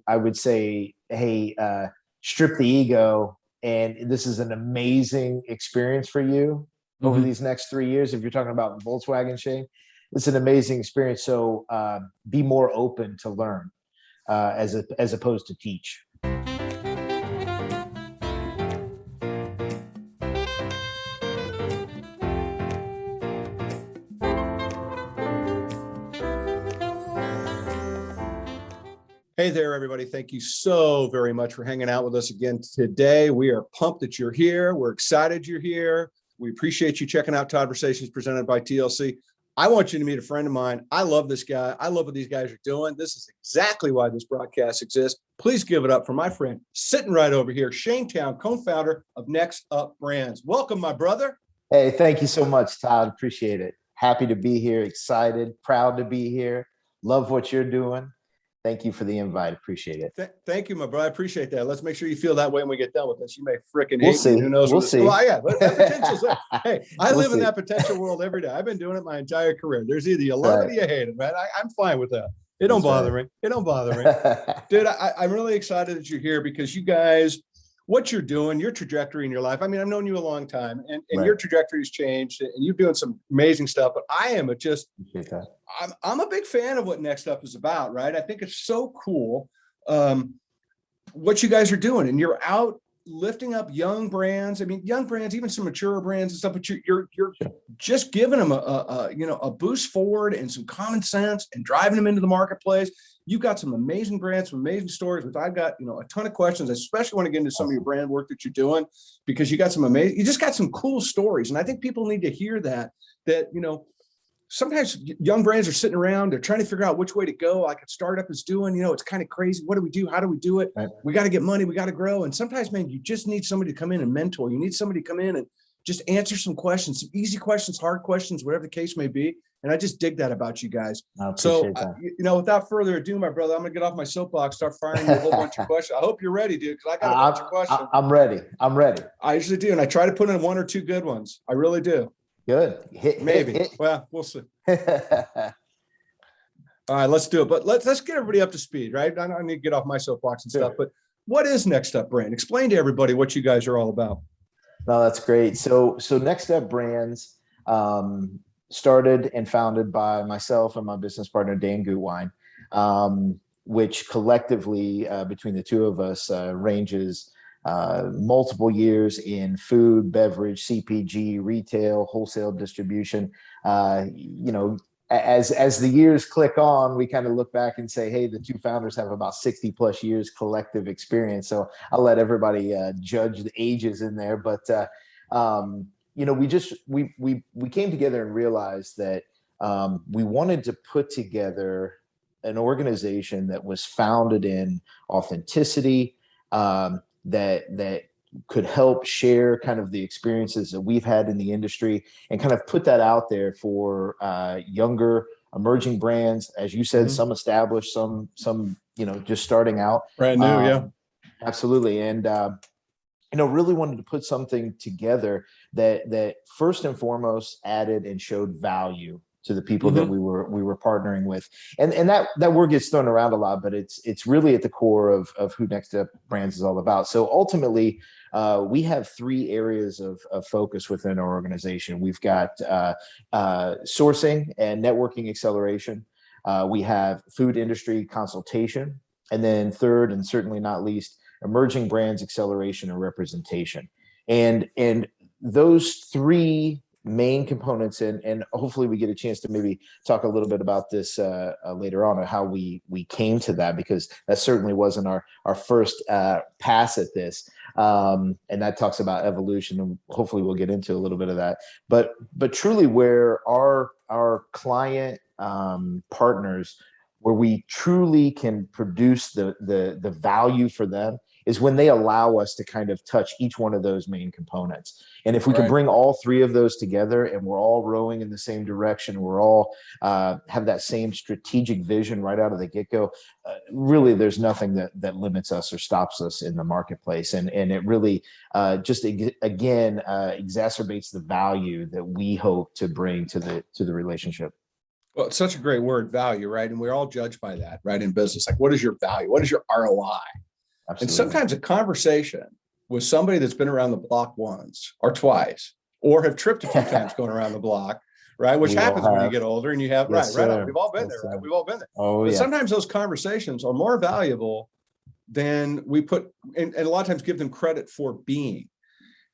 I would say, hey, strip the ego. And this is an amazing experience for you over Hmm. these next 3 years. If you're talking about Volkswagen, Shane, it's an amazing experience. So be more open to learn as opposed to teach. Hey there, everybody. Thank you so very much for hanging out with us again today. We are pumped that you're here. We're excited you're here. We appreciate you checking out Todd-versations presented by TLC. I want you to meet a friend of mine. I love this guy. I love what these guys are doing. This is exactly why this broadcast exists. Please give it up for my friend sitting right over here, Shane Towne, co-founder of NextUp Brands. Welcome, my brother. Hey, thank you so much, Todd. Appreciate it. Happy to be here, excited, proud to be here. Love what you're doing. Thank you for the invite. Appreciate it. Thank you, my brother. I appreciate that. Let's make sure you feel that way when we get done with this. You may freaking We'll hate me. Who see. knows We'll what this? see. Well, yeah, but that potential's there. Hey, I We'll live in see. that potential world every day. I've been doing it my entire career. There's either you That's love right. it or you hate it, man. I'm fine with that. It don't That's bother right. me. It don't bother me. Dude, I'm really excited that you're here because you guys, what you're doing, your trajectory in your life. I mean, I've known you a long time and Right. your trajectory has changed and you're doing some amazing stuff, but I am just, Appreciate that. I'm a big fan of what Next Up is about, right? I think it's so cool what you guys are doing, and you're out lifting up young brands. I mean, young brands, even some mature brands and stuff. But you're just giving them a boost forward and some common sense and driving them into the marketplace. You've got some amazing brands, some amazing stories, which I've got a ton of questions. I especially want to get into some of your brand work that you're doing because you got some amazing. You just got some cool stories, and I think people need to hear that. Sometimes young brands are sitting around, they're trying to figure out which way to go, like a startup is doing. It's kind of crazy. What do we do? How do we do it? Right. We got to get money. We got to grow. And sometimes, man, you just need somebody to come in and mentor. You need somebody to come in and just answer some questions, some easy questions, hard questions, whatever the case may be. And I just dig that about you guys. I appreciate that. Without further ado, my brother, I'm going to get off my soapbox, start firing you a whole bunch of questions. I hope you're ready, dude, because I got a bunch of questions. I'm ready. I'm ready. I usually do. And I try to put in one or two good ones. I really do. Good. Maybe. Well, we'll see. All right, let's do it. But let's get everybody up to speed, right? I need to get off my soapbox and stuff. But what is Next Up Brand? Explain to everybody what you guys are all about. No, that's great. So Next Up Brands started and founded by myself and my business partner Dan Gutwein, which collectively between the two of us ranges multiple years in food, beverage, CPG, retail, wholesale distribution. As the years click on, we kind of look back and say, hey, the two founders have about 60 plus years collective experience. So I'll let everybody judge the ages in there. But, we came together and realized that we wanted to put together an organization that was founded in authenticity, that could help share kind of the experiences that we've had in the industry and kind of put that out there for younger emerging brands, as you said, some established, some just starting out, brand new. Yeah, absolutely. And really wanted to put something together that first and foremost added and showed value to the people that we were partnering with. And that word gets thrown around a lot, but it's really at the core of who NextUp Brands is all about. So ultimately, we have three areas of focus within our organization. We've got sourcing and networking acceleration. We have food industry consultation. And then third, and certainly not least, emerging brands acceleration and representation. And those three main components, and hopefully we get a chance to maybe talk a little bit about this later on, or how we came to that, because that certainly wasn't our first pass at this, and that talks about evolution, and hopefully we'll get into a little bit of that. But truly, where our client partners, where we truly can produce the value for them, is when they allow us to kind of touch each one of those main components. And if we can bring all three of those together, and we're all rowing in the same direction, we're all have that same strategic vision right out of the get-go, really there's nothing that limits us or stops us in the marketplace. And it really exacerbates the value that we hope to bring to the relationship. Well, it's such a great word, value, right? And we're all judged by that, right? In business, like, what is your value? What is your ROI? And Absolutely. sometimes a conversation with somebody that's been around the block once or twice, or have tripped a few times going around the block, right? Which We all happens when you have. get older and you have, Yes, right on. sir. We've all been Yes, there, right? sir. We've all been there. Oh, But yeah. sometimes those conversations are more valuable than we put, and a lot of times give them credit for being.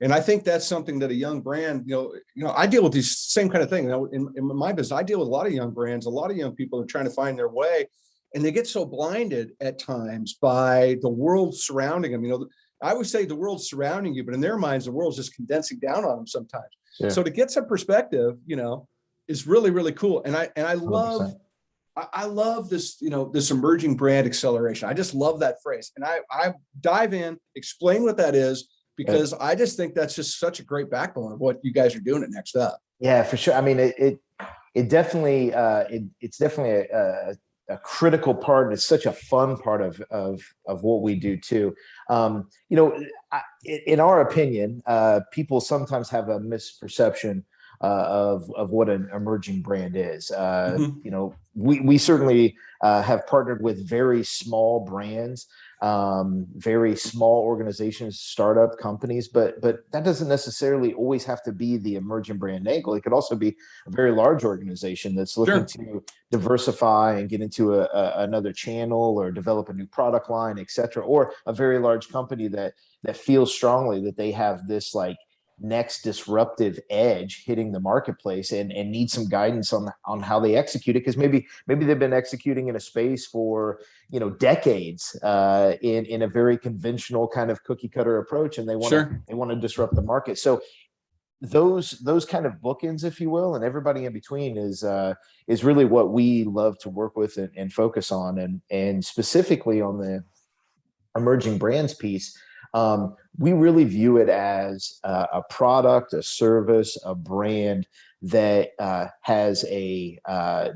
And I think that's something that a young brand, I deal with these same kind of thing. In my business, I deal with a lot of young brands, a lot of young people are trying to find their way, and they get so blinded at times by the world surrounding them. I always say the world's surrounding you, but in their minds, the world's just condensing down on them sometimes. Sure. So to get some perspective, is really, really cool. And I 100%. love this, this emerging brand acceleration. I just love that phrase. And I dive in, explain what that is, because I just think that's just such a great backbone of what you guys are doing at NextUp. Yeah, for sure. I mean, it definitely it's definitely a critical part, and it's such a fun part of what we do too. In our opinion, people sometimes have a misperception of what an emerging brand is. We certainly have partnered with very small brands, very small organizations, startup companies, but that doesn't necessarily always have to be the emerging brand angle. It could also be a very large organization that's looking to diversify and get into another channel or develop a new product line, et cetera, or a very large company that feels strongly that they have this like next disruptive edge hitting the marketplace and need some guidance on how they execute it, because maybe they've been executing in a space for decades in a very conventional kind of cookie cutter approach, and they want to disrupt the market. So those kind of bookends, if you will, and everybody in between is really what we love to work with and focus on, and specifically on the emerging brands piece. We really view it as a product, a service, a brand that has a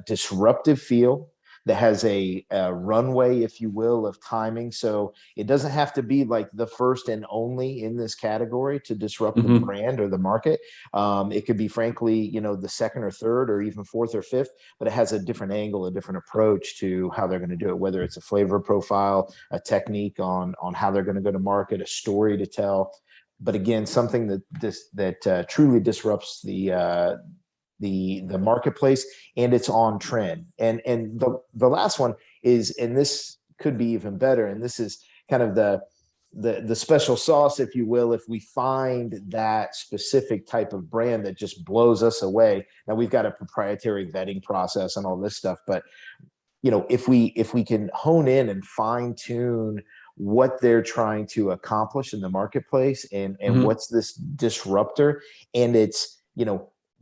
disruptive feel, that has a runway, if you will, of timing. So it doesn't have to be like the first and only in this category to disrupt the brand or the market. It could be, frankly, the second or third or even fourth or fifth, but it has a different angle, a different approach to how they're going to do it, whether it's a flavor profile, a technique on how they're going to go to market, a story to tell. But again, something that truly disrupts the marketplace, and it's on trend. And the last one is, and this could be even better, and this is kind of the special sauce, if you will, if we find that specific type of brand that just blows us away. Now, we've got a proprietary vetting process and all this stuff, but if we can hone in and fine tune what they're trying to accomplish in the marketplace, and what's this disruptor, and it's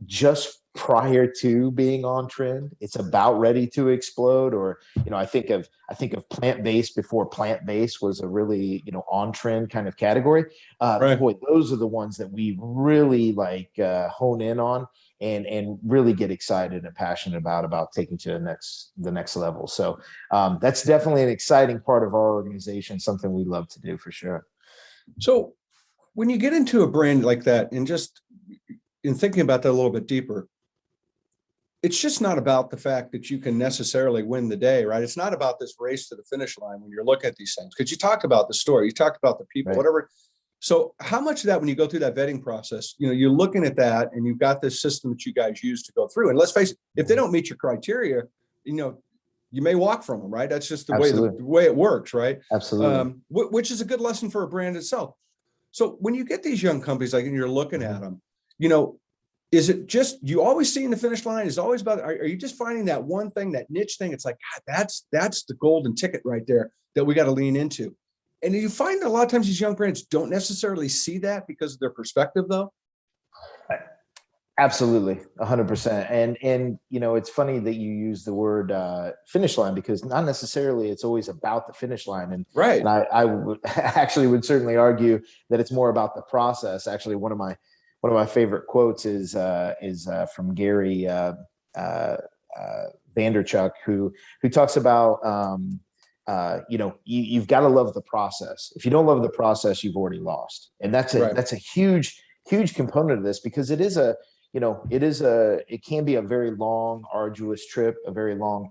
just prior to being on trend, it's about ready to explode. Or I think of plant-based before plant-based was a really on trend kind of category. Boy, those are the ones that we really like hone in on and really get excited and passionate about taking to the next level. So that's definitely an exciting part of our organization, something we love to do for sure. So when you get into a brand like that, and just in thinking about that a little bit deeper, it's just not about the fact that you can necessarily win the day, right? It's not about this race to the finish line when you're looking at these things, because you talked about the story, you talked about the people, whatever. So how much of that, when you go through that vetting process, you're looking at that and you've got this system that you guys use to go through, and let's face it, if they don't meet your criteria, you may walk from them, right? That's just the way it works, right? Absolutely. Which is a good lesson for a brand itself. So when you get these young companies, like, and you're looking at them, is it just, you always see in the finish line is always about, are you just finding that one thing, that niche thing? It's like, God, that's the golden ticket right there that we got to lean into. And you find that a lot of times these young brands don't necessarily see that because of their perspective, though. Absolutely, 100%. And it's funny that you use the word finish line, because not necessarily it's always about the finish line. And and I would actually would certainly argue that it's more about the process. Actually, one of my favorite quotes is from Gary Vanderchuck, who talks about you've got to love the process. If you don't love the process, you've already lost. And that's a huge component of this, because it is it can be a very long, arduous trip, a very long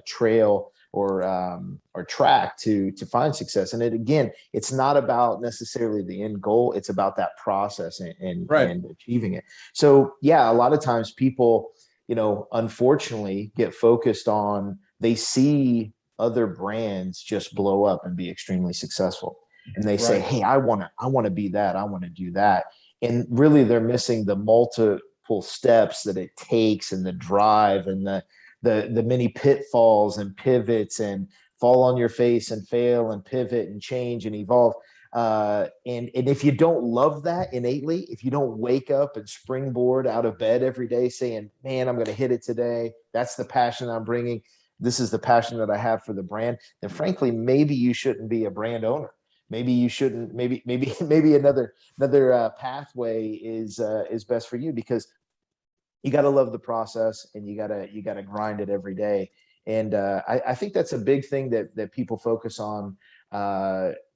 trail or track to find success. And it's not about necessarily the end goal. It's about that process and achieving it. So yeah, a lot of times people, unfortunately get focused on, they see other brands just blow up and be extremely successful. And they say, hey, I want to be that. I want to do that. And really they're missing the multiple steps that it takes, and the drive, and the many pitfalls and pivots, and fall on your face and fail and pivot and change and evolve. And if you don't love that innately, if you don't wake up and springboard out of bed every day saying, man, I'm going to hit it today, that's the passion I'm bringing, this is the passion that I have for the brand, then frankly, maybe you shouldn't be a brand owner. Maybe you shouldn't, maybe another pathway is best for you, because you got to love the process, and you got to grind it every day. And I think that's a big thing that people focus on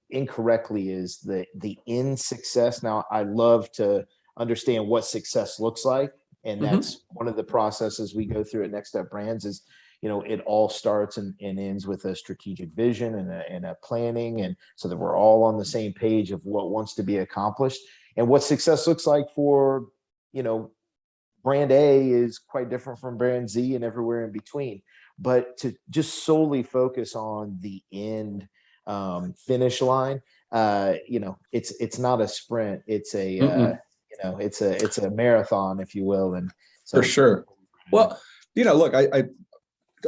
incorrectly, is the end success. Now, I love to understand what success looks like, and that's one of the processes we go through at NextUp Brands. Is it all starts and ends with a strategic vision and a planning, and so that we're all on the same page of what wants to be accomplished. And what success looks like for brand A is quite different from brand Z and everywhere in between. But to just solely focus on the end finish line, it's not a sprint. It's a it's a marathon, if you will. And so, for sure. Well, look, I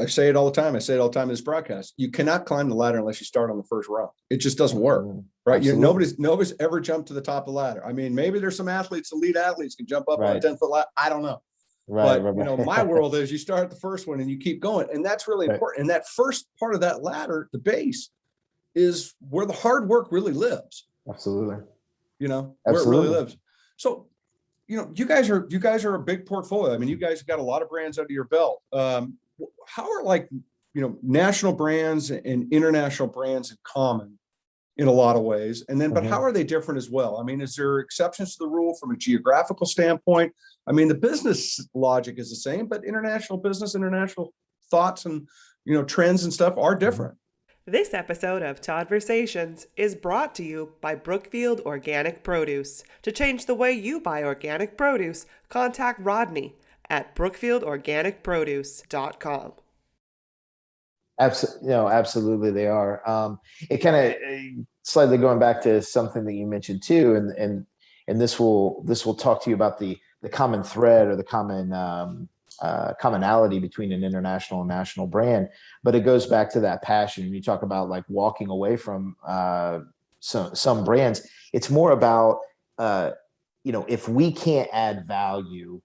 say it all the time. I say it all the time in this broadcast. You cannot climb the ladder unless you start on the first rung. It just doesn't work, right? Nobody's ever jumped to the top of the ladder. I mean, maybe there's some athletes, elite athletes, can jump up on a 10-foot ladder. I don't know. But my world is you start at the first one and you keep going, and that's really important. And that first part of that ladder, the base, is where the hard work really lives. Absolutely. Where it really lives. So, you guys are a big portfolio. I mean, you guys have got a lot of brands under your belt. How are national brands and international brands in common in a lot of ways? And then, but how are they different as well? I mean, is there exceptions to the rule from a geographical standpoint? I mean, the business logic is the same, but international business, international thoughts and, trends and stuff are different. This episode of Todd-versations is brought to you by Brookfield Organic Produce. To change the way you buy organic produce, contact Rodney at brookfieldorganicproduce.com. Absolutely they are. It kind of slightly going back to something that you mentioned too, and this will talk to you about the common thread, or the common commonality between an international and national brand. But it goes back to that passion. You talk about like walking away from some brands. It's more about if we can't add value,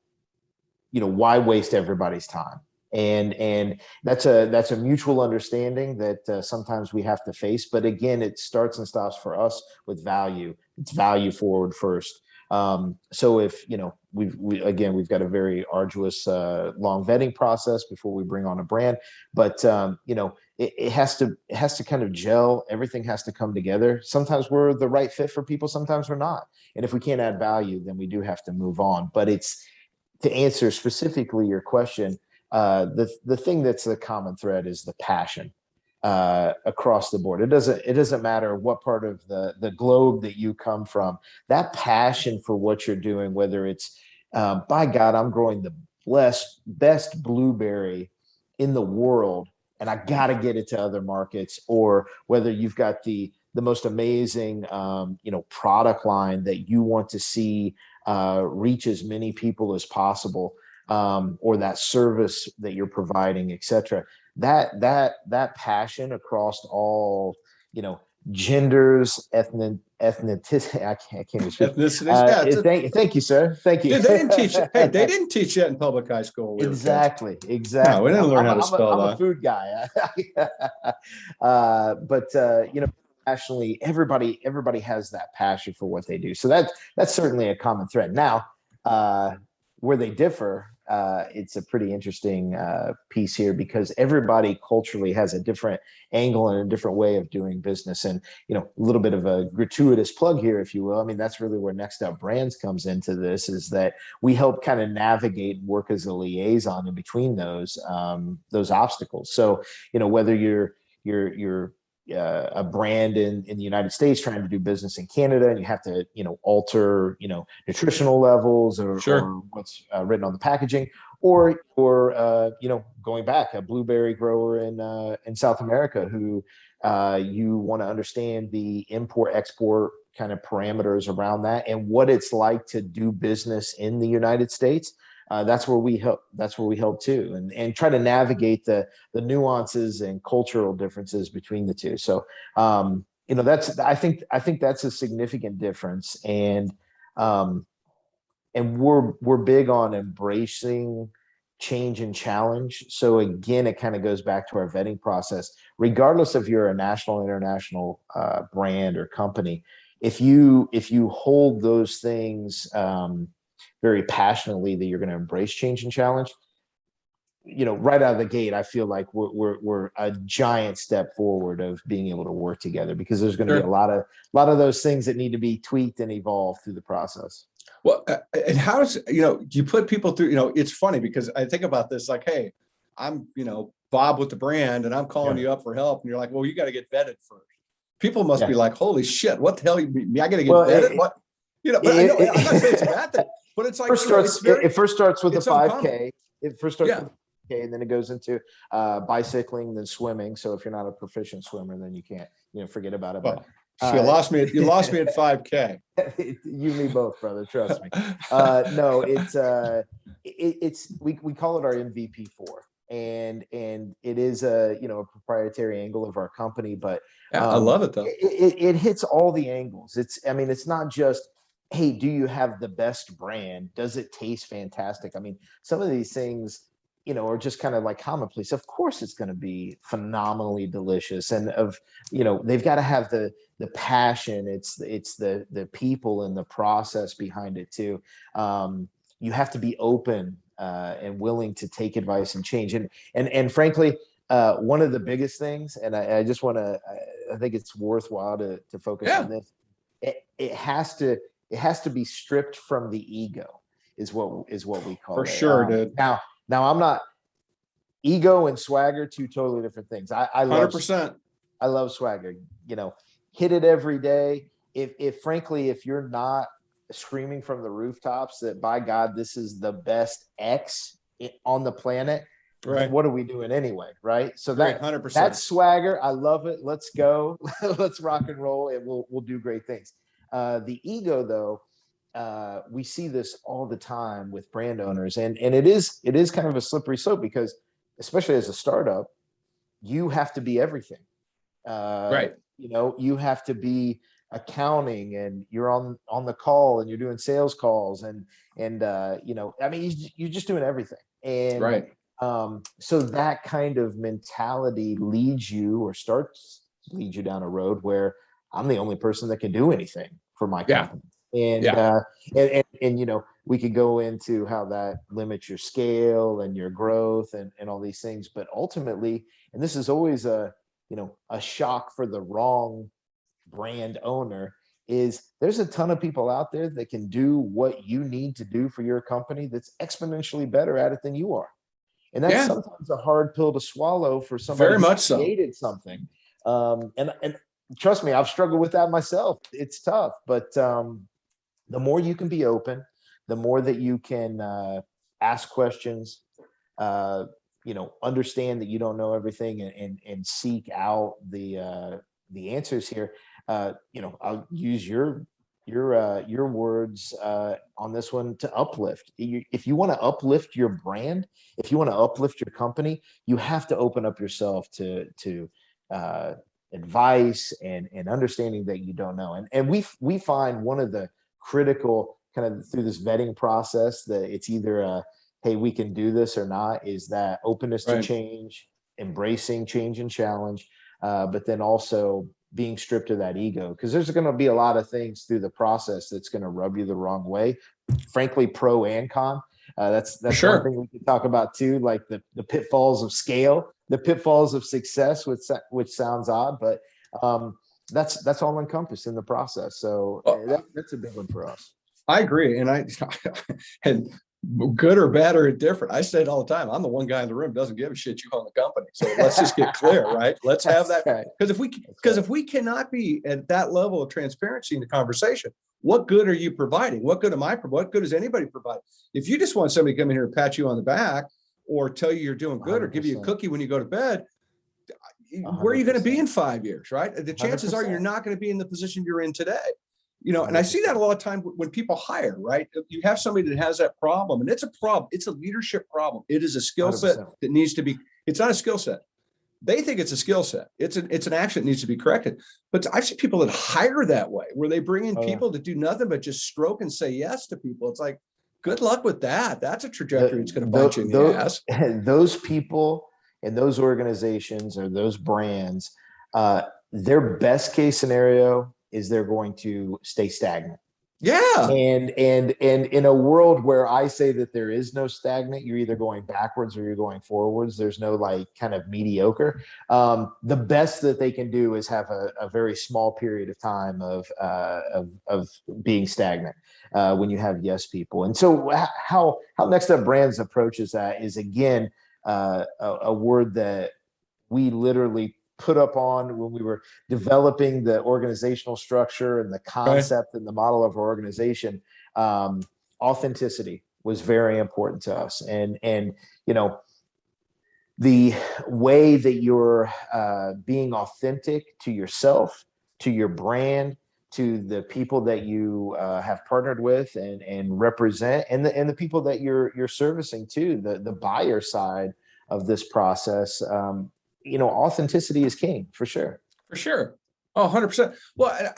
why waste everybody's time? And that's a mutual understanding that sometimes we have to face. But again, it starts and stops for us with value. It's value forward first. So if we've got a very arduous long vetting process before we bring on a brand, but it has to kind of gel. Everything has to come together. Sometimes we're the right fit for people, sometimes we're not. And if we can't add value, then we do have to move on. But it's, to answer specifically your question, the thing that's the common thread is the passion across the board. It doesn't matter what part of the globe that you come from. That passion for what you're doing, whether it's by God, I'm growing the best blueberry in the world, and I got to get it to other markets, or whether you've got the most amazing product line that you want to see reach as many people as possible, or that service that you're providing, etc. That passion across all genders, ethnicity. I can't even speak. Ethnicities. Thank you, sir. Thank you. They didn't teach that in public high school. Exactly. No, we didn't learn how to spell that. I'm a food guy. But nationally, everybody has that passion for what they do. So that's certainly a common thread. Now, where they differ it's a pretty interesting piece here, because everybody culturally has a different angle and a different way of doing business. And, you know, a little bit of a gratuitous plug here, if you will. I mean, that's really where NextUp Brands comes into this, is that we help kind of navigate and work as a liaison in between those obstacles. So, you know, whether you're a brand in the United States trying to do business in Canada, and you have to, you know, alter, you know, nutritional levels or what's written on the packaging, or you know, going back, a blueberry grower in South America who you want to understand the import export kind of parameters around that and what it's like to do business in the United States. That's where we help. That's where we help too, and try to navigate the nuances and cultural differences between the two. So, you know, I think that's a significant difference, and we're big on embracing change and challenge. So again, it kind of goes back to our vetting process. Regardless if you're a national, international brand or company, if you hold those things very passionately, that you're going to embrace change and challenge, you know, right out of the gate, I feel like we're a giant step forward of being able to work together, because there's going to be a lot of those things that need to be tweaked and evolved through the process. Well, and how does, you know, you put people through, you know, it's funny because I think about this like, hey, I'm, you know, Bob with the brand, and I'm calling you up for help. And you're like, well, you got to get vetted first. People must be like, holy shit, what the hell? I got to get vetted? What? You know, but I know, I'm not saying it's a bad thing, but it's like, it first starts with a 5K. It first starts with a 5K, and then it goes into bicycling, then swimming. So if you're not a proficient swimmer, then you can't, you know, forget about it. Well, you lost me at 5K. You and me both, brother. Trust me. No, it's we call it our MVP4, and it is a, you know, a proprietary angle of our company, but I love it though. It hits all the angles. I mean, it's not just, hey, do you have the best brand? Does it taste fantastic? I mean, some of these things, you know, are just kind of like commonplace. Of course, it's going to be phenomenally delicious, and you know, they've got to have the passion. It's the people and the process behind it too. You have to be open and willing to take advice and change. And frankly, one of the biggest things, and I just want to, I think it's worthwhile to focus on this. It has to be stripped from the ego, is what we call it. For sure, dude. Now I'm not, ego and swagger, two totally different things. I love 100%. I love swagger. You know, hit it every day. If frankly, if you're not screaming from the rooftops that, by God, this is the best X on the planet, right, what are we doing anyway? Right. So that 100%. That's swagger. I love it. Let's go. Let's rock and roll, and we'll do great things. The ego, though, we see this all the time with brand owners, and it is kind of a slippery slope, because especially as a startup, you have to be everything. Right. You know, you have to be accounting, and you're on the call, and you're doing sales calls, and you know, I mean, you're just doing everything. And right. So that kind of mentality leads you down a road where I'm the only person that can do anything for my company. And you know, we could go into how that limits your scale and your growth and all these things, but ultimately, and this is always a shock for the wrong brand owner, is there's a ton of people out there that can do what you need to do for your company that's exponentially better at it than you are. And that's sometimes a hard pill to swallow for somebody very much who created something. And trust me, I've struggled with that myself. It's tough, but the more you can be open, the more that you can ask questions, you know, understand that you don't know everything, and seek out the answers here. You know, I'll use your words on this one, to uplift. If you want to uplift your brand, if you want to uplift your company, you have to open up yourself to advice and understanding that you don't know. And we find one of the critical, kind of through this vetting process, that it's either hey, we can do this or not, is that openness to change, embracing change and challenge, but then also being stripped of that ego, because there's going to be a lot of things through the process that's going to rub you the wrong way, frankly, pro and con. That's one thing we can talk about too, like the pitfalls of scale, the pitfalls of success, which sounds odd, but that's all encompassed in the process. So that's a big one for us. I agree. And good or bad or indifferent, I say it all the time. I'm the one guy in the room who doesn't give a shit you own the company. So let's just get clear, right? Let's have that. Because if we cannot be at that level of transparency in the conversation, what good are you providing? What good am I providing? What good is anybody providing? If you just want somebody to come in here and pat you on the back or tell you you're doing good 100%. Or give you a cookie when you go to bed, 100%. Where are you going to be in 5 years, right? The chances 100%. Are you're not going to be in the position you're in today. And I see that a lot of time when people hire, right? You have somebody that has that problem, and it's a problem. It's a leadership problem. It is a skill set that needs to be, it's not a skill set. They think it's a skill set. It's an action that needs to be corrected. But I've seen people that hire that way, where they bring in people that do nothing but just stroke and say yes to people. It's like, good luck with that. That's a trajectory that's going to bite you in the ass. Those people and those organizations or those brands, their best case scenario is they're going to stay stagnant. Yeah. And in a world where I say that there is no stagnant, you're either going backwards or you're going forwards. There's no like kind of mediocre. The best that they can do is have a very small period of time of being stagnant when you have yes people. And so how NextUp Brands approaches that is, again, a word that we literally put up on when we were developing the organizational structure and the concept and the model of our organization. Authenticity was very important to us. And the way that you're being authentic to yourself, to your brand, to the people that you have partnered with and represent, and the people that you're servicing too, the buyer side of this process. Authenticity is king for sure. For sure. Oh, 100%. Well,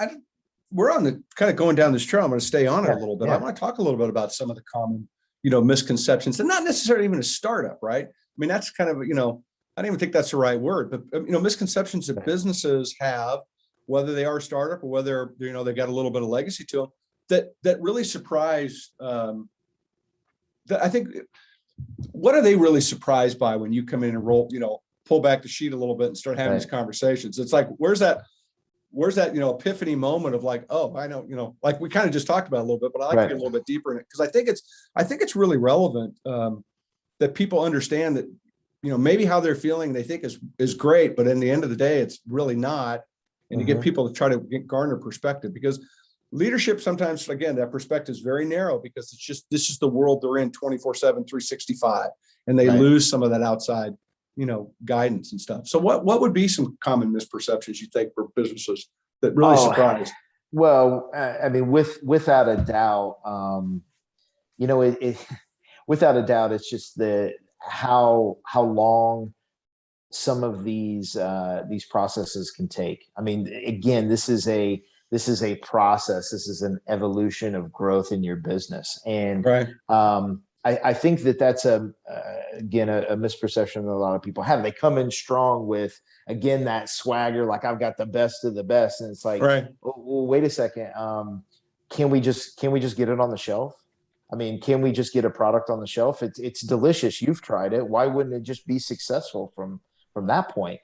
we're on the kind of going down this trail. I'm going to stay on it a little bit. I want to talk a little bit about some of the common, misconceptions, and not necessarily even a startup, right? I mean, that's kind of, I don't even think that's the right word, but, misconceptions that businesses have, whether they are a startup or whether, they got a little bit of legacy to them, that really surprise, that I think, what are they really surprised by when you come in and roll, pull back the sheet a little bit and start having these conversations? It's like, where's that, epiphany moment of like, oh, I know, like we kind of just talked about a little bit, but I like to get a little bit deeper in it. Cause I think it's really relevant, that people understand that, maybe how they're feeling, they think is great, but in the end of the day, it's really not. And you get people to try to garner perspective, because leadership sometimes, again, that perspective is very narrow, because this is the world they're in 24/7, 365, and they lose some of that outside guidance and stuff. So what would be some common misperceptions you think for businesses that really surprise? Well, I mean, without a doubt, without a doubt, it's just how long some of these processes can take. I mean, again, this is a process. This is an evolution of growth in your business. And I think that's again, a misperception that a lot of people have. They come in strong with, again, that swagger, like I've got the best of the best. And it's like, well, wait a second. Can we just get it on the shelf? I mean, can we just get a product on the shelf? It's delicious. You've tried it. Why wouldn't it just be successful from that point?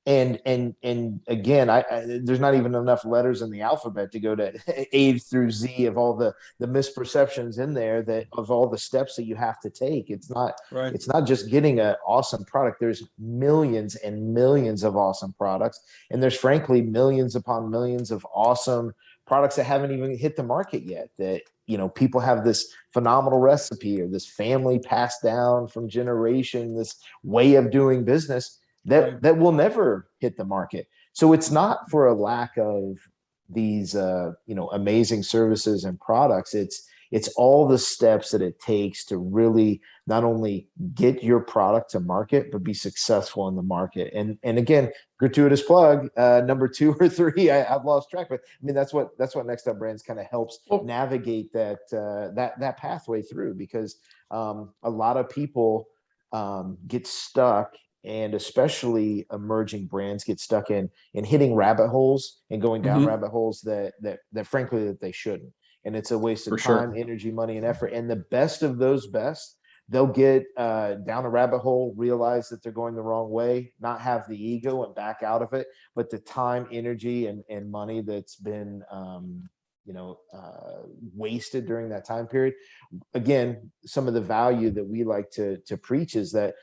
And again, there's not even enough letters in the alphabet to go to A through Z of all the misperceptions in there, that of all the steps that you have to take. It's not just getting an awesome product. There's millions and millions of awesome products, and there's frankly millions upon millions of awesome products that haven't even hit the market yet, that people have this phenomenal recipe or this family passed down from generation, this way of doing business that will never hit the market. So it's not for a lack of these amazing services and products. It's all the steps that it takes to really not only get your product to market, but be successful in the market. And again, gratuitous plug, number 2 or 3, I've lost track, but I mean, that's what NextUp Brands kind of helps navigate that pathway through, because a lot of people get stuck, and especially emerging brands get stuck in hitting rabbit holes and going down rabbit holes that frankly that they shouldn't. and it's a waste of For sure. time, energy, money, and effort. And the best of those best, they'll get down a rabbit hole, realize that they're going the wrong way, not have the ego and back out of it, but the time, energy, and money that's been wasted during that time period. Again, some of the value that we like to preach is that,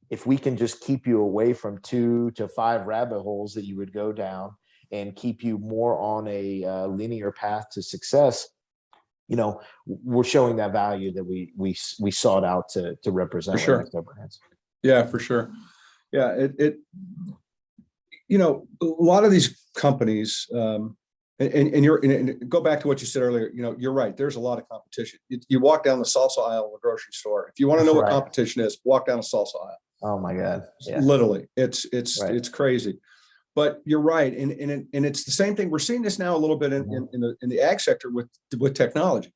if we can just keep you away from 2 to 5 rabbit holes that you would go down and keep you more on a linear path to success, we're showing that value that we sought out to represent. For sure. Brands. Yeah, for sure. Yeah, a lot of these companies, and go back to what you said earlier. You're right. There's a lot of competition. You walk down the salsa aisle of a grocery store. If you want to know what competition is, walk down a salsa aisle. Oh my God! Yeah. Literally, it's crazy. But you're right, and it's the same thing. We're seeing this now a little bit in the ag sector with technology.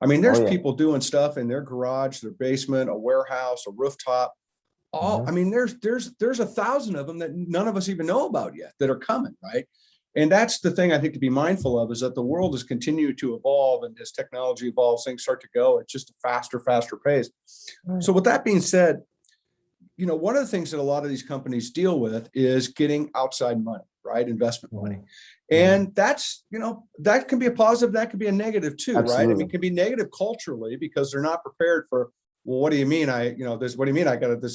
I mean, there's people doing stuff in their garage, their basement, a warehouse, a rooftop. I mean, there's 1,000 of them that none of us even know about yet that are coming, right? And that's the thing I think to be mindful of, is that the world is continuing to evolve, and as technology evolves, things start to go at just a faster pace. Right. So with that being said, one of the things that a lot of these companies deal with is getting outside money, right? Investment money. And that's, that can be a positive, that can be a negative too, Absolutely. Right? I mean, it can be negative culturally because they're not prepared for, well, what do you mean? This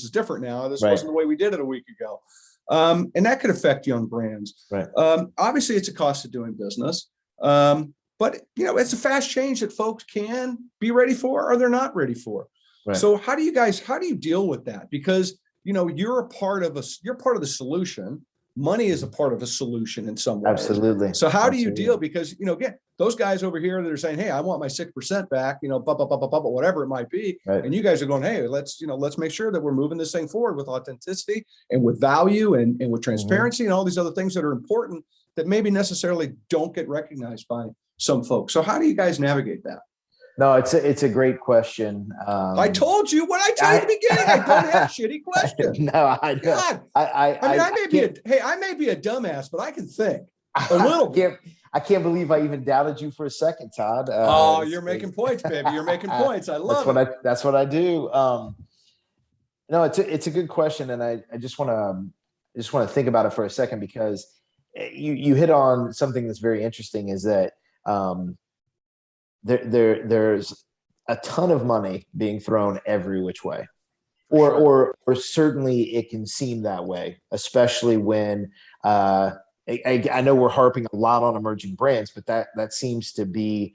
is different now. This wasn't the way we did it a week ago. And that could affect young brands. Right. Obviously it's a cost of doing business. But it's a fast change that folks can be ready for, or they're not ready for. Right. So how do you deal with that? Because, you're part of the solution. Money is a part of a solution in some way. Absolutely. So how do you deal? Because, again, those guys over here that are saying, hey, I want my 6% back, whatever it might be. Right. And you guys are going, hey, let's make sure that we're moving this thing forward with authenticity and with value and with transparency and all these other things that are important that maybe necessarily don't get recognized by some folks. So how do you guys navigate that? No, it's a great question. I told you what I told you at the beginning. I don't have shitty questions. No, I don't. God. I may be a dumbass, but I can think a little bit. I can't believe I even doubted you for a second, Todd. You're making points, baby. You're making points. I love it. That's what I do. No, it's a good question, and I just want to think about it for a second, because you hit on something that's very interesting. Is that there's a ton of money being thrown every which way, or certainly it can seem that way, especially when I know we're harping a lot on emerging brands, but that seems to be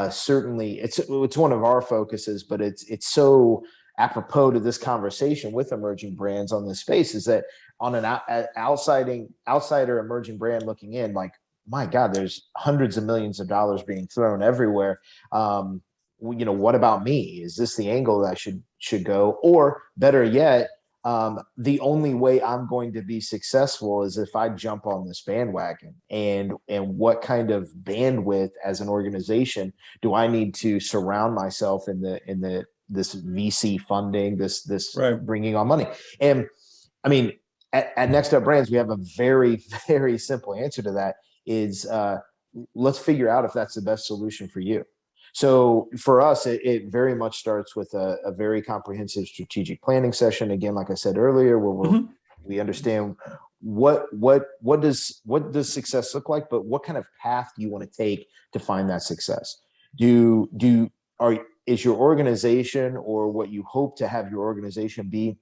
certainly it's one of our focuses, but it's so apropos to this conversation with emerging brands on this space, is that on an outsider emerging brand looking in, like, my God, there's hundreds of millions of dollars being thrown everywhere. What about me? Is this the angle that I should go? Or better yet, the only way I'm going to be successful is if I jump on this bandwagon. And what kind of bandwidth as an organization do I need to surround myself in this VC funding, this bringing on money? And I mean, at NextUp Brands, we have a very, very simple answer to that. Is let's figure out if that's the best solution for you. So for us, it very much starts with a very comprehensive strategic planning session. Again, like I said earlier, where we understand what does success look like, but what kind of path do you want to take to find that success? Is your organization, or what you hope to have your organization be,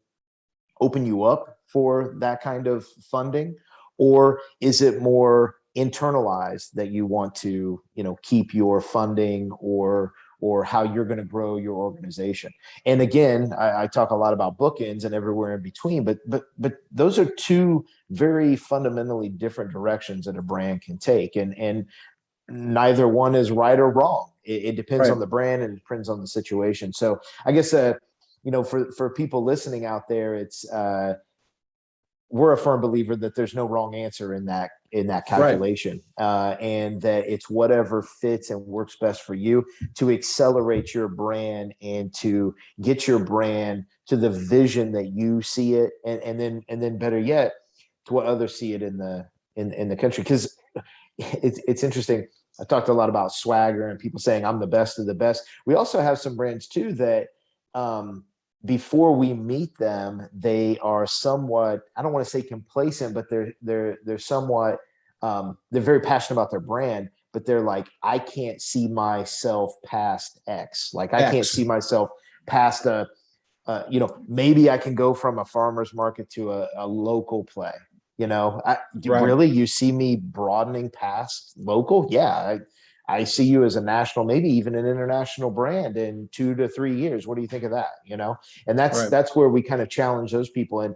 open you up for that kind of funding? Or is it more internalized that you want to, keep your funding or how you're going to grow your organization? And again, I talk a lot about bookends and everywhere in between, but those are two very fundamentally different directions that a brand can take, and neither one is right or wrong. It depends on the brand, and it depends on the situation. So I guess for people listening out there, it's we're a firm believer that there's no wrong answer in that calculation, and that it's whatever fits and works best for you to accelerate your brand and to get your brand to the vision that you see it, and then better yet, to what others see it in the country. Because it's interesting. I talked a lot about swagger and people saying I'm the best of the best. We also have some brands too that before we meet them, they are somewhat, I don't want to say complacent, but they're somewhat they're very passionate about their brand, but they're like, I can't see myself past X. Like I can't see myself past maybe I can go from a farmer's market to a local play. Really, you see me broadening past local? Yeah, I see you as a national, maybe even an international brand in 2 to 3 years. What do you think of that? And that's where we kind of challenge those people, and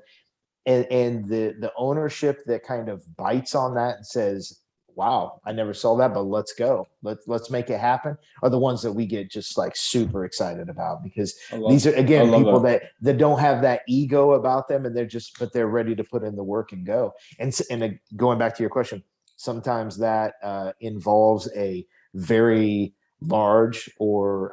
the ownership that kind of bites on that and says, wow, I never saw that, but let's go. Let's make it happen, are the ones that we get just like super excited about, because these are, again, people that don't have that ego about them, and they're ready to put in the work and go. And going back to your question, sometimes that involves a very large or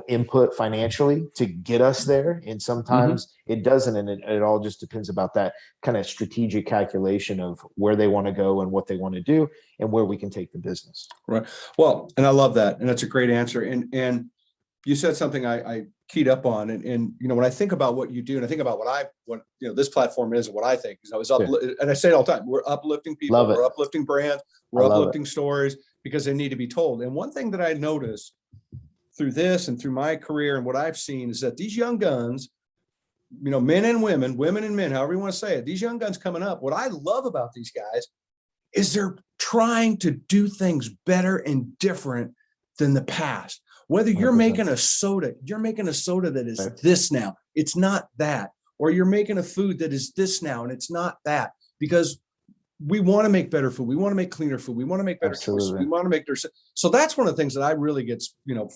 input financially to get us there, and sometimes it doesn't, and it all just depends about that kind of strategic calculation of where they want to go and what they want to do and where we can take the business. Right. Well, and I love that, and that's a great answer. And you said something I keyed up on, and when I think about what you do, and I think about what this platform is, and what I think is, and I say it all the time, we're uplifting people, we're uplifting brands, we're uplifting stories, because they need to be told. And one thing that I noticed through this and through my career and what I've seen is that these young guns, men and women and men, however you want to say it, these young guns coming up, what I love about these guys is they're trying to do things better and different than the past. Whether you're 100%. making a soda that is this now, it's not that. Or you're making a food that is this now, and it's not that. Because we want to make better food. We want to make cleaner food. We want to make better choices. We want to make their. So that's one of the things that I really get,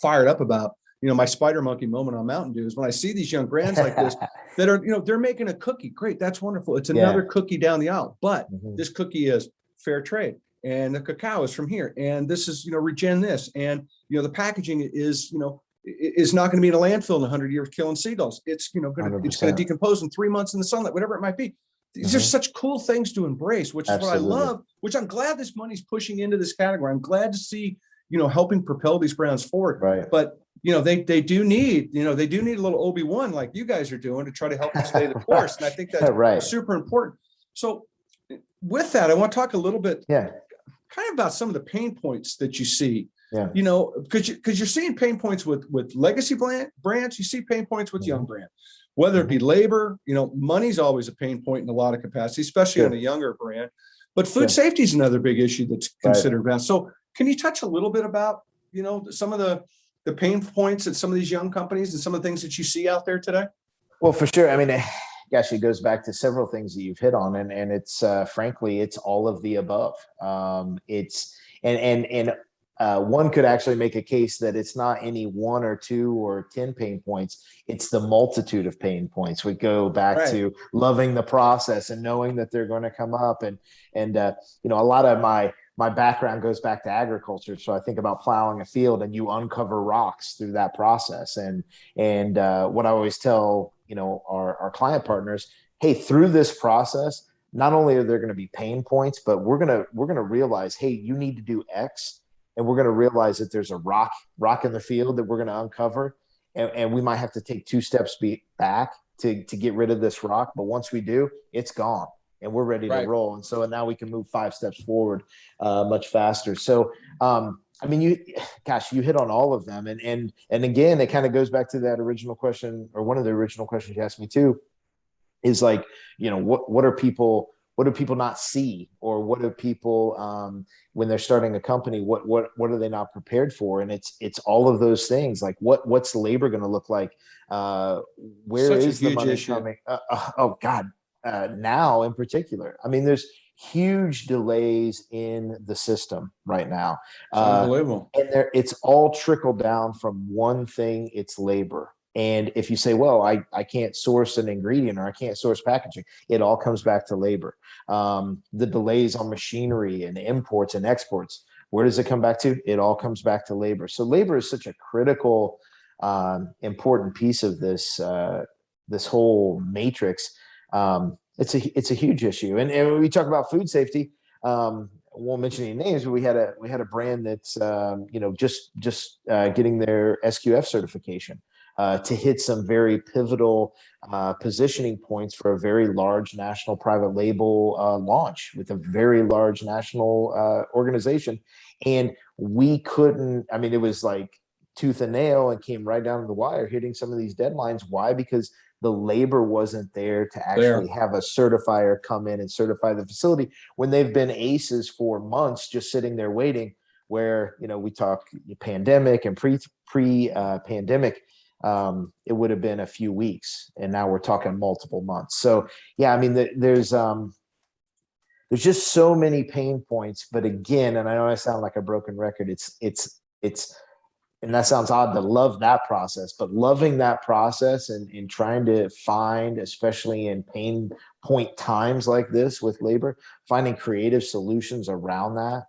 fired up about. My spider monkey moment on Mountain Dew is when I see these young brands like this that are, they're making a cookie. Great. That's wonderful. It's another cookie down the aisle, but this cookie is fair trade, and the cacao is from here. And this is, regen this. And, the packaging is, is not going to be in a landfill in 100 years killing seagulls. It's, it's going to decompose in 3 months in the sunlight, whatever it might be. These are such cool things to embrace, which is what I love, which I'm glad this money's pushing into this category. I'm glad to see, helping propel these brands forward. Right. But, they do need, a little Obi-Wan like you guys are doing to try to help them stay the course. And I think that's super important. So with that, I want to talk a little bit kind of about some of the pain points that you see. Yeah. Because you're seeing pain points with legacy brands, you see pain points with young brands. Whether it be labor, money's always a pain point in a lot of capacity, especially on a younger brand. But food safety is another big issue that's considered. So can you touch a little bit about, some of the pain points at some of these young companies and some of the things that you see out there today? Well, for sure. I mean, gosh, it goes back to several things that you've hit on, and it's frankly, it's all of the above. One could actually make a case that it's not any 1 or 2 or 10 pain points. It's the multitude of pain points. We go back to loving the process and knowing that they're going to come up. And a lot of my background goes back to agriculture. So I think about plowing a field, and you uncover rocks through that process. And what I always tell, our client partners, hey, through this process, not only are there going to be pain points, but we're going to realize, hey, you need to do X. And we're going to realize that there's a rock in the field that we're going to uncover. And we might have to take 2 steps back to get rid of this rock. But once we do, it's gone and we're ready to roll. And so now we can move 5 steps forward much faster. So, you hit on all of them. And again, it kind of goes back to that original question, or one of the original questions you asked me too, is like, what do people not see, or what do people, when they're starting a company, what are they not prepared for? And it's all of those things. Like what's labor going to look like? Where is the money coming? Now in particular, there's huge delays in the system right now. It's unbelievable. And it's all trickled down from one thing. It's labor. And if you say, well, I can't source an ingredient, or I can't source packaging, it all comes back to labor. The delays on machinery and imports and exports, where does it come back to? It all comes back to labor. So labor is such a critical, important piece of this whole matrix. It's a huge issue. And when we talk about food safety, won't mention any names, but we had a brand that's just getting their SQF certification to hit some very pivotal positioning points for a very large national private label launch with a very large national organization. And we couldn't, I mean, it was like tooth and nail and came right down to the wire, hitting some of these deadlines. Why? Because the labor wasn't there to actually have a certifier come in and certify the facility when they've been aces for months just sitting there waiting. Where, we talk pandemic and pre-pandemic, it would have been a few weeks, and now we're talking multiple months. So yeah, I mean, there's just so many pain points. But again, and I know I sound like a broken record, it's and that sounds odd to love that process, but loving that process and trying to find, especially in pain point times like this with labor, finding creative solutions around that,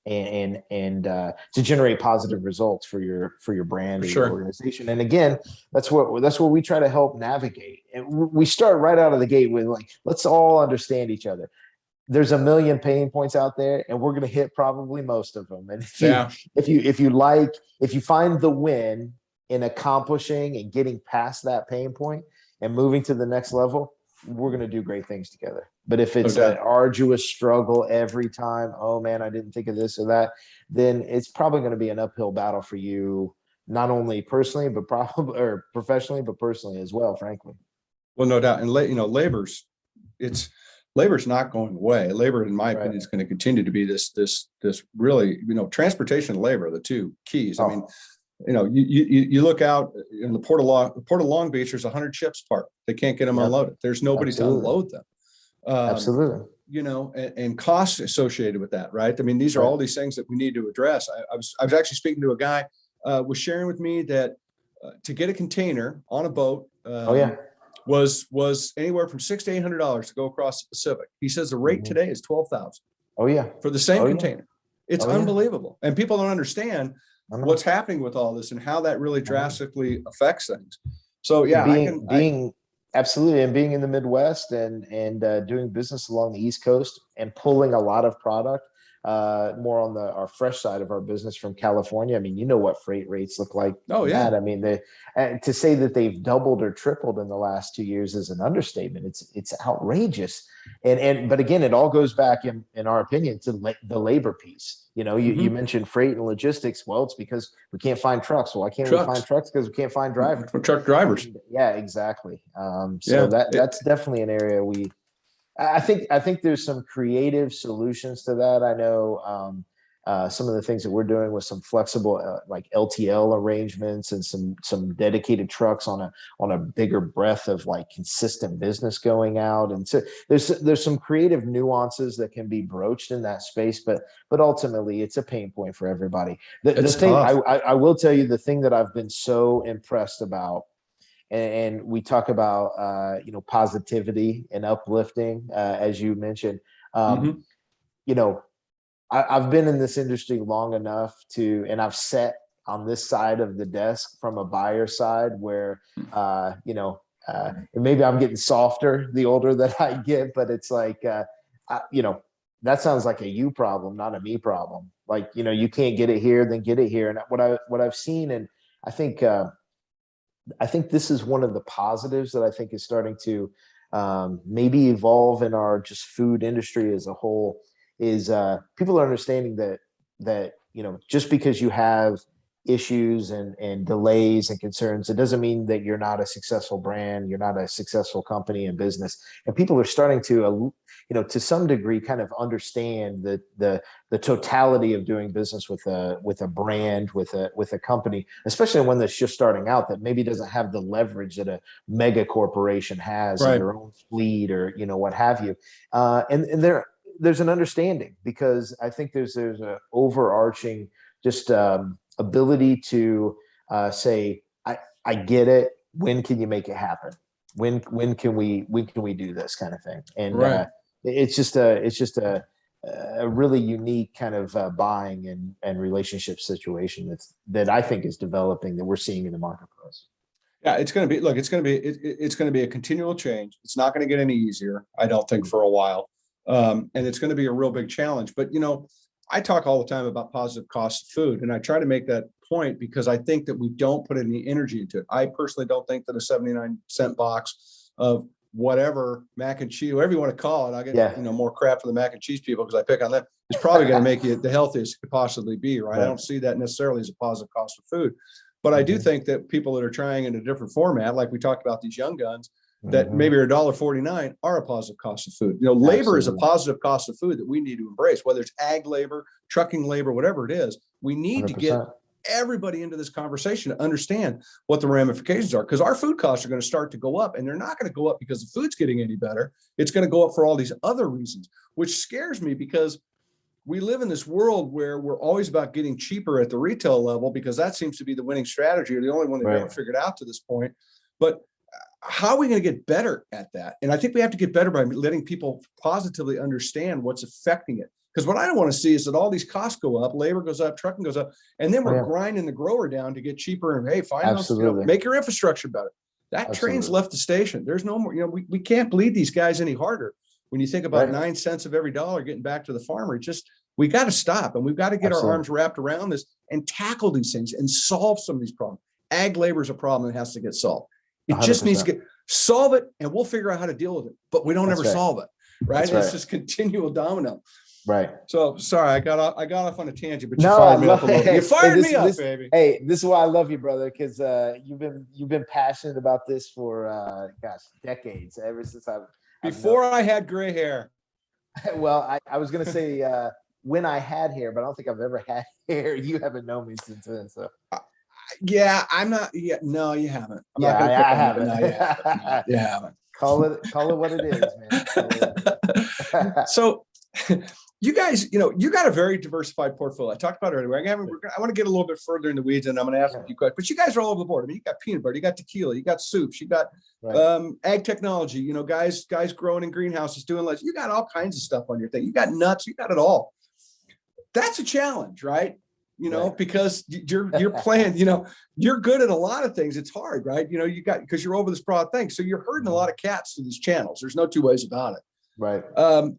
and to generate positive results for your brand and your organization. And again, that's what we try to help navigate. And we start right out of the gate with, like, let's all understand each other. There's a million pain points out there, and we're going to hit probably most of them. And if you find the win in accomplishing and getting past that pain point and moving to the next level, we're going to do great things together. But if it's an arduous struggle every time, oh man, I didn't think of this or that, then it's probably going to be an uphill battle for you, not only personally, but probably, or professionally, but personally as well, frankly. Well, no doubt. And labor's not going away. Labor, in my opinion, is going to continue to be this really, transportation and labor are the two keys. I mean, you look out in the Port of Long Beach, there's 100 ships parked. They can't get them unloaded. There's nobody to unload them. Absolutely. And costs associated with that, right? I mean, these are all these things that we need to address. I was actually speaking to a guy, was sharing with me that to get a container on a boat, was anywhere from $600 to $800 to go across the Pacific. He says the rate today is $12,000. Oh yeah, for the same container. It's unbelievable, and people don't understand what's happening with all this and how that really drastically affects things. So yeah, absolutely, and being in the Midwest and doing business along the East Coast and pulling a lot of product more on our fresh side of our business from California. I mean, what freight rates look like. Oh yeah. I mean, to say that they've doubled or tripled in the last 2 years is an understatement. It's outrageous. But again, it all goes back in our opinion to the labor piece. You mentioned freight and logistics. Well, it's because we can't find trucks. Well, why can't we find trucks? Because we can't find drivers. Truck drivers. Yeah, exactly. That's definitely an area I think there's some creative solutions to that. I know some of the things that we're doing with some flexible like LTL arrangements and some dedicated trucks on a bigger breadth of like consistent business going out. And so there's some creative nuances that can be broached in that space, but ultimately it's a pain point for everybody. The thing I will tell you, the thing that I've been so impressed about, and we talk about positivity and uplifting, as you mentioned. I've been in this industry long enough and I've sat on this side of the desk from a buyer side where maybe I'm getting softer the older that I get, but it's like that sounds like a you problem, not a me problem. Like, you can't get it here, then get it here. And what I've seen, and I think this is one of the positives that I think is starting to maybe evolve in our just food industry as a whole, is people are understanding that just because you have issues and delays and concerns, it doesn't mean that you're not a successful brand, you're not a successful company and business. And people are starting to to some degree kind of understand the totality of doing business with a brand, with a company, especially one that's just starting out, that maybe doesn't have the leverage that a mega corporation has in their own fleet or what have you. And there's an understanding, because I think there's an overarching just ability to say, I get it. When can you make it happen? When can we do this kind of thing? And it's just a really unique kind of buying and relationship situation that I think is developing, that we're seeing in the marketplace. Yeah, it's going to be a continual change. It's not going to get any easier, I don't think, for a while. And it's going to be a real big challenge. But, I talk all the time about positive cost of food, and I try to make that point because I think that we don't put any energy into it. I personally don't think that a 79-cent box of whatever mac and cheese, whatever you want to call it, I get more crap for the mac and cheese people because I pick on them. It's probably going to make you the healthiest it could possibly be, right? I don't see that necessarily as a positive cost of food, but I do think that people that are trying in a different format, like we talked about these young guns, that maybe are $1.49 are a positive cost of food. Labor is a positive cost of food that we need to embrace, whether it's ag labor, trucking labor, whatever it is. We need 100%. To get everybody into this conversation to understand what the ramifications are, because our food costs are going to start to go up, and they're not going to go up because the food's getting any better. It's going to go up for all these other reasons, which scares me because we live in this world where we're always about getting cheaper at the retail level because that seems to be the winning strategy, or the only one they've ever figured out to this point. But how are we going to get better at that? And I think we have to get better by letting people positively understand what's affecting it. Because what I don't want to see is that all these costs go up, labor goes up, trucking goes up, and then we're grinding the grower down to get cheaper. And hey, find those, make your infrastructure better. That train's left the station. There's no more, we can't bleed these guys any harder. When you think about 9 cents of every dollar getting back to the farmer, we got to stop, and we've got to get our arms wrapped around this and tackle these things and solve some of these problems. Ag labor is a problem that has to get solved. It 100%. Just needs to solve it, and we'll figure out how to deal with it, but we don't ever solve it. Right. It's just continual domino. Right. So sorry, I got off on a tangent, but you fired me up a little bit. You fired me up, baby. Hey, this is why I love you, brother, because you've been passionate about this for decades, ever since before I had gray hair. Well, I was gonna say when I had hair, but I don't think I've ever had hair. You haven't known me since then, so. Yeah, I'm not. Yeah, no, you haven't. I haven't. No, you haven't. No, you haven't. Call it what it is, man. So, you guys, you got a very diversified portfolio. I talked about it earlier. I want to get a little bit further in the weeds, and I'm going to ask a few questions. But you guys are all over the board. I mean, you got peanut butter, you got tequila, you got soups, you got ag technology. Guys growing in greenhouses, doing less. You got all kinds of stuff on your thing. You got nuts. You got it all. That's a challenge, right? Because you're playing, you're good at a lot of things. It's hard, right? Because you're over this broad thing. So you're herding a lot of cats through these channels. There's no two ways about it. Right.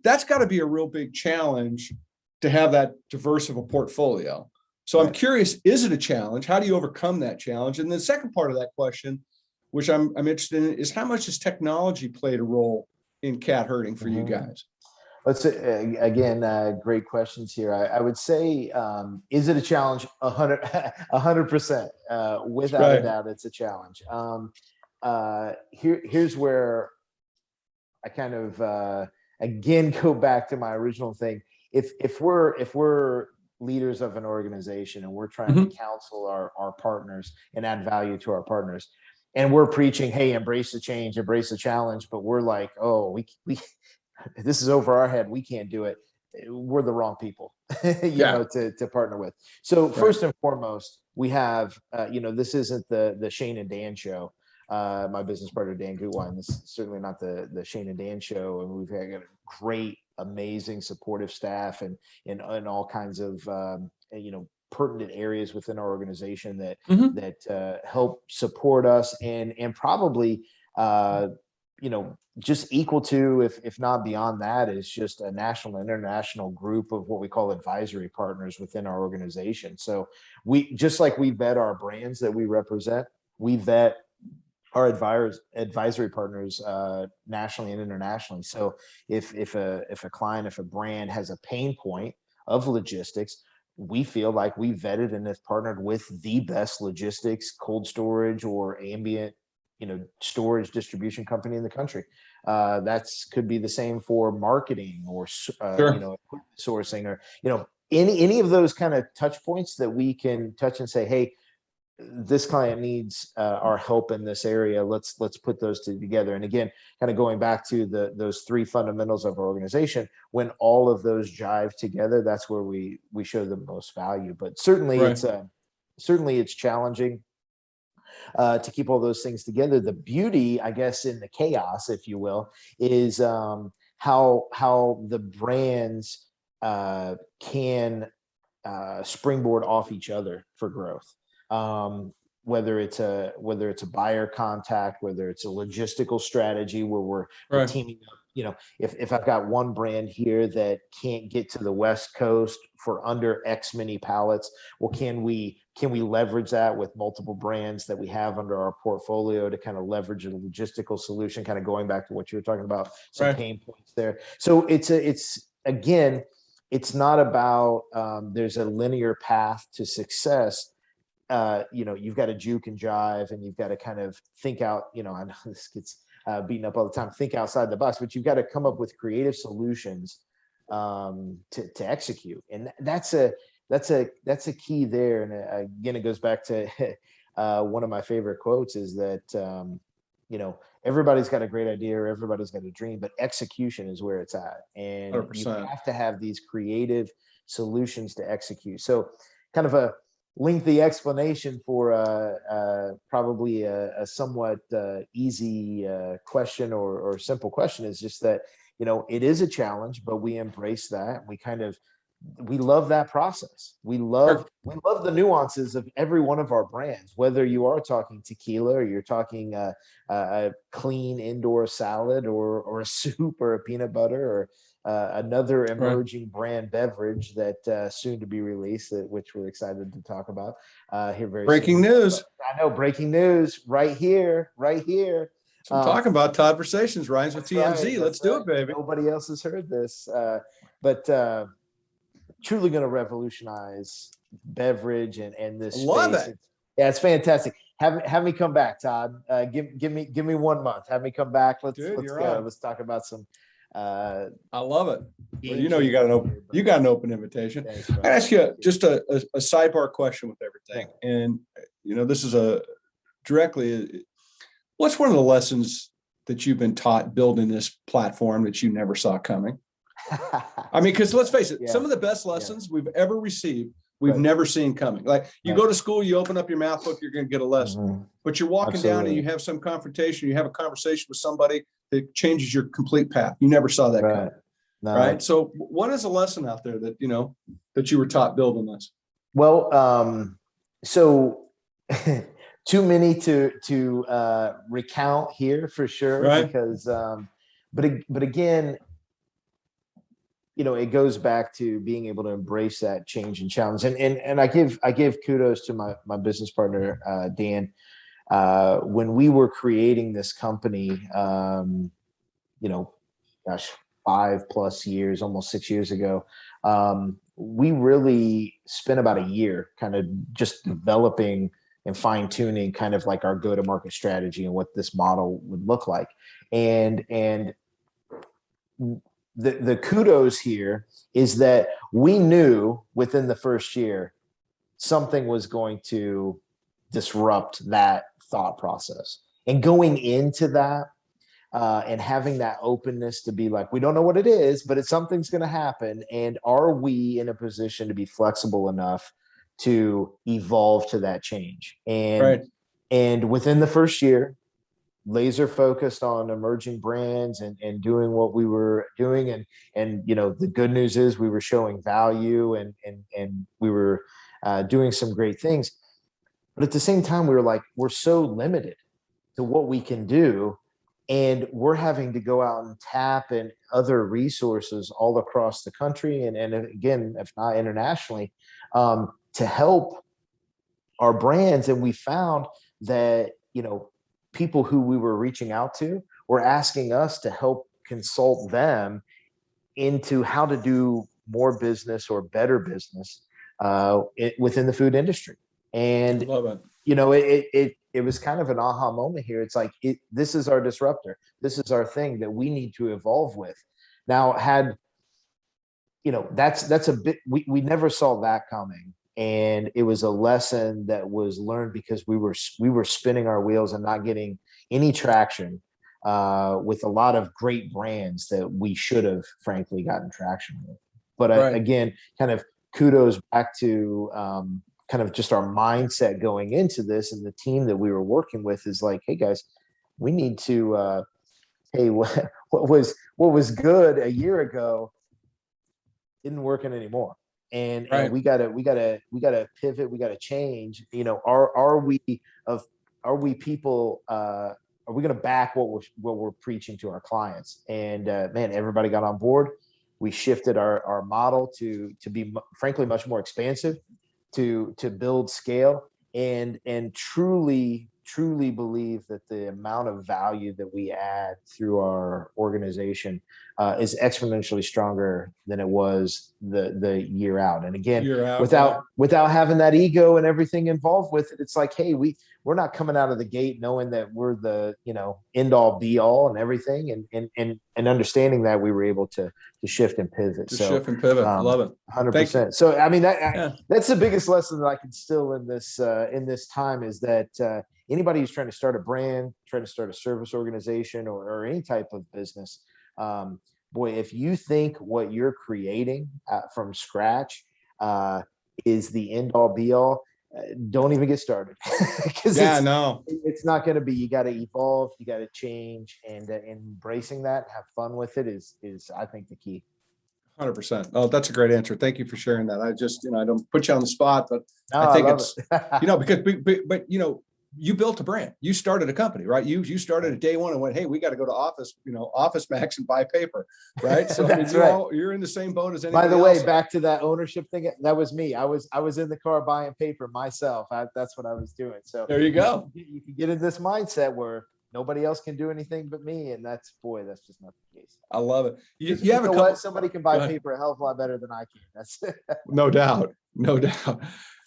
That's got to be a real big challenge to have that diverse of a portfolio. So I'm curious, is it a challenge? How do you overcome that challenge? And the second part of that question, which I'm interested in, is how much has technology played a role in cat herding for you guys? Let's again, great questions here. I would say, is it a challenge? 100%. Without a doubt, it's a challenge. Here's where I kind of again go back to my original thing. If we're leaders of an organization and we're trying to counsel our partners and add value to our partners, and we're preaching, hey, embrace the change, embrace the challenge, but we're like, oh, we this is over our head, we can't do it. We're the wrong people, to partner with. So first and foremost, we have, this isn't the Shane and Dan show. My business partner, Dan Gutwein, this is certainly not the Shane and Dan show. And we've got a great, amazing, supportive staff and all kinds of, pertinent areas within our organization that help support us and probably, just equal to, if not beyond that, is just a national and international group of what we call advisory partners within our organization. So we, just like we vet our brands that we represent, we vet our advisory partners nationally and internationally. So if a client, if a brand has a pain point of logistics, we feel like we vetted and have partnered with the best logistics, cold storage, or ambient storage distribution company in the country. That's could be the same for marketing or sourcing, or any of those kind of touch points that we can touch and say, hey, this client needs our help in this area. Let's put those two together. And again, kind of going back to those three fundamentals of our organization, when all of those jive together, that's where we show the most value. But certainly it's challenging to keep all those things together. The beauty, I guess, in the chaos, if you will, is how the brands can springboard off each other for growth. Whether it's a buyer contact, whether it's a logistical strategy where we're teaming up if I've got one brand here that can't get to the West Coast for under X many pallets, well, can we leverage that with multiple brands that we have under our portfolio to kind of leverage a logistical solution, kind of going back to what you were talking about, some pain points there. So again, it's not about there's a linear path to success. You've got to juke and jive, and you've got to kind of think out, I know this gets beaten up all the time, think outside the box, but you've got to come up with creative solutions to execute. And that's a key there. And again, it goes back to one of my favorite quotes is that, everybody's got a great idea or everybody's got a dream, but execution is where it's at. And 100%. You have to have these creative solutions to execute. So kind of a lengthy explanation for probably a somewhat easy question or simple question is just that, it is a challenge, but we embrace that. We love that process. We love the nuances of every one of our brands, whether you are talking tequila or you're talking a clean indoor salad or a soup or a peanut butter or another emerging brand beverage that soon to be released, which we're excited to talk about here very breaking soon. News. I know, breaking news right here. So I'm talking about Todd-versations, rhymes with TMZ. Right, Let's do it, baby. Nobody else has heard this, but truly going to revolutionize beverage and this Love space. it. It's fantastic. Have me come back, Todd. Give me 1 month. Have me come back. Let's talk about some. I love it. Well, you got an open invitation. Thanks, I ask you just a sidebar question with everything, and this is directly. What's one of the lessons that you've been taught building this platform that you never saw coming? I mean, because let's face it, some of the best lessons we've ever received, we've never seen coming. Like you go to school, you open up your math book, you're going to get a lesson, but you're walking down and you have some confrontation, you have a conversation with somebody that changes your complete path. You never saw that coming. No. Right. So what is a lesson out there that, that you were taught building this? Well, so too many to recount here for sure, because, but again, it goes back to being able to embrace that change and challenge. And I give kudos to my business partner, Dan. When we were creating this company, 5+ years, almost 6 years ago, we really spent about a year kind of just developing and fine tuning kind of like our go-to-market strategy and what this model would look like. And the kudos here is that we knew within the first year something was going to disrupt that thought process. And going into that and having that openness to be like, we don't know what it is, but something's going to happen. And are we in a position to be flexible enough to evolve to that change? And within the first year, laser focused on emerging brands and doing what we were doing. And the good news is we were showing value and we were doing some great things. But at the same time, we were like, we're so limited to what we can do. And we're having to go out and tap in other resources all across the country. And again, if not internationally, to help our brands. And we found that, people who we were reaching out to were asking us to help consult them into how to do more business or better business within the food industry. And love it. It was kind of an aha moment here. It's like, this is our disruptor. This is our thing that we need to evolve with. Now, that's a bit, we never saw that coming. And it was a lesson that was learned because we were spinning our wheels and not getting any traction with a lot of great brands that we should have, frankly, gotten traction with. But again, kind of kudos back to kind of just our mindset going into this, and the team that we were working with is like, hey guys, we need to hey, what was good a year ago isn't working anymore. And we gotta pivot. We gotta change. Are we people? Are are we going to back what we're preaching to our clients? And man, everybody got on board. We shifted our model to be frankly much more expansive, to build scale, and truly believe that the amount of value that we add through our organization is exponentially stronger than it was the year out. And again, without having that ego and everything involved with it, it's like, hey, we're not coming out of the gate knowing that we're the end all be all and everything, and understanding that we were able to shift and pivot. Shift and pivot. Love it. 100%. So I mean that's the biggest lesson that I can instill in this time, is that anybody who's trying to start a brand, trying to start a service organization, or any type of business, boy, if you think what you're creating from scratch is the end all be all, don't even get started. Because it's not going to be. You got to evolve, you got to change, and embracing that, have fun with it is I think the key. 100%. Oh, that's a great answer. Thank you for sharing that. I just, I don't put you on the spot, but I think it's, because you built a brand. You started a company, right? You started at day one and went, hey, we got to go to Office Max and buy paper, right? So you're in the same boat as anybody else. By the way, back to that ownership thing, that was me. I was in the car buying paper myself. That's what I was doing. So there you go. You can get in this mindset where nobody else can do anything but me, and that's just not the case. I love it. You have somebody can buy paper a hell of a lot better than I can. That's no doubt.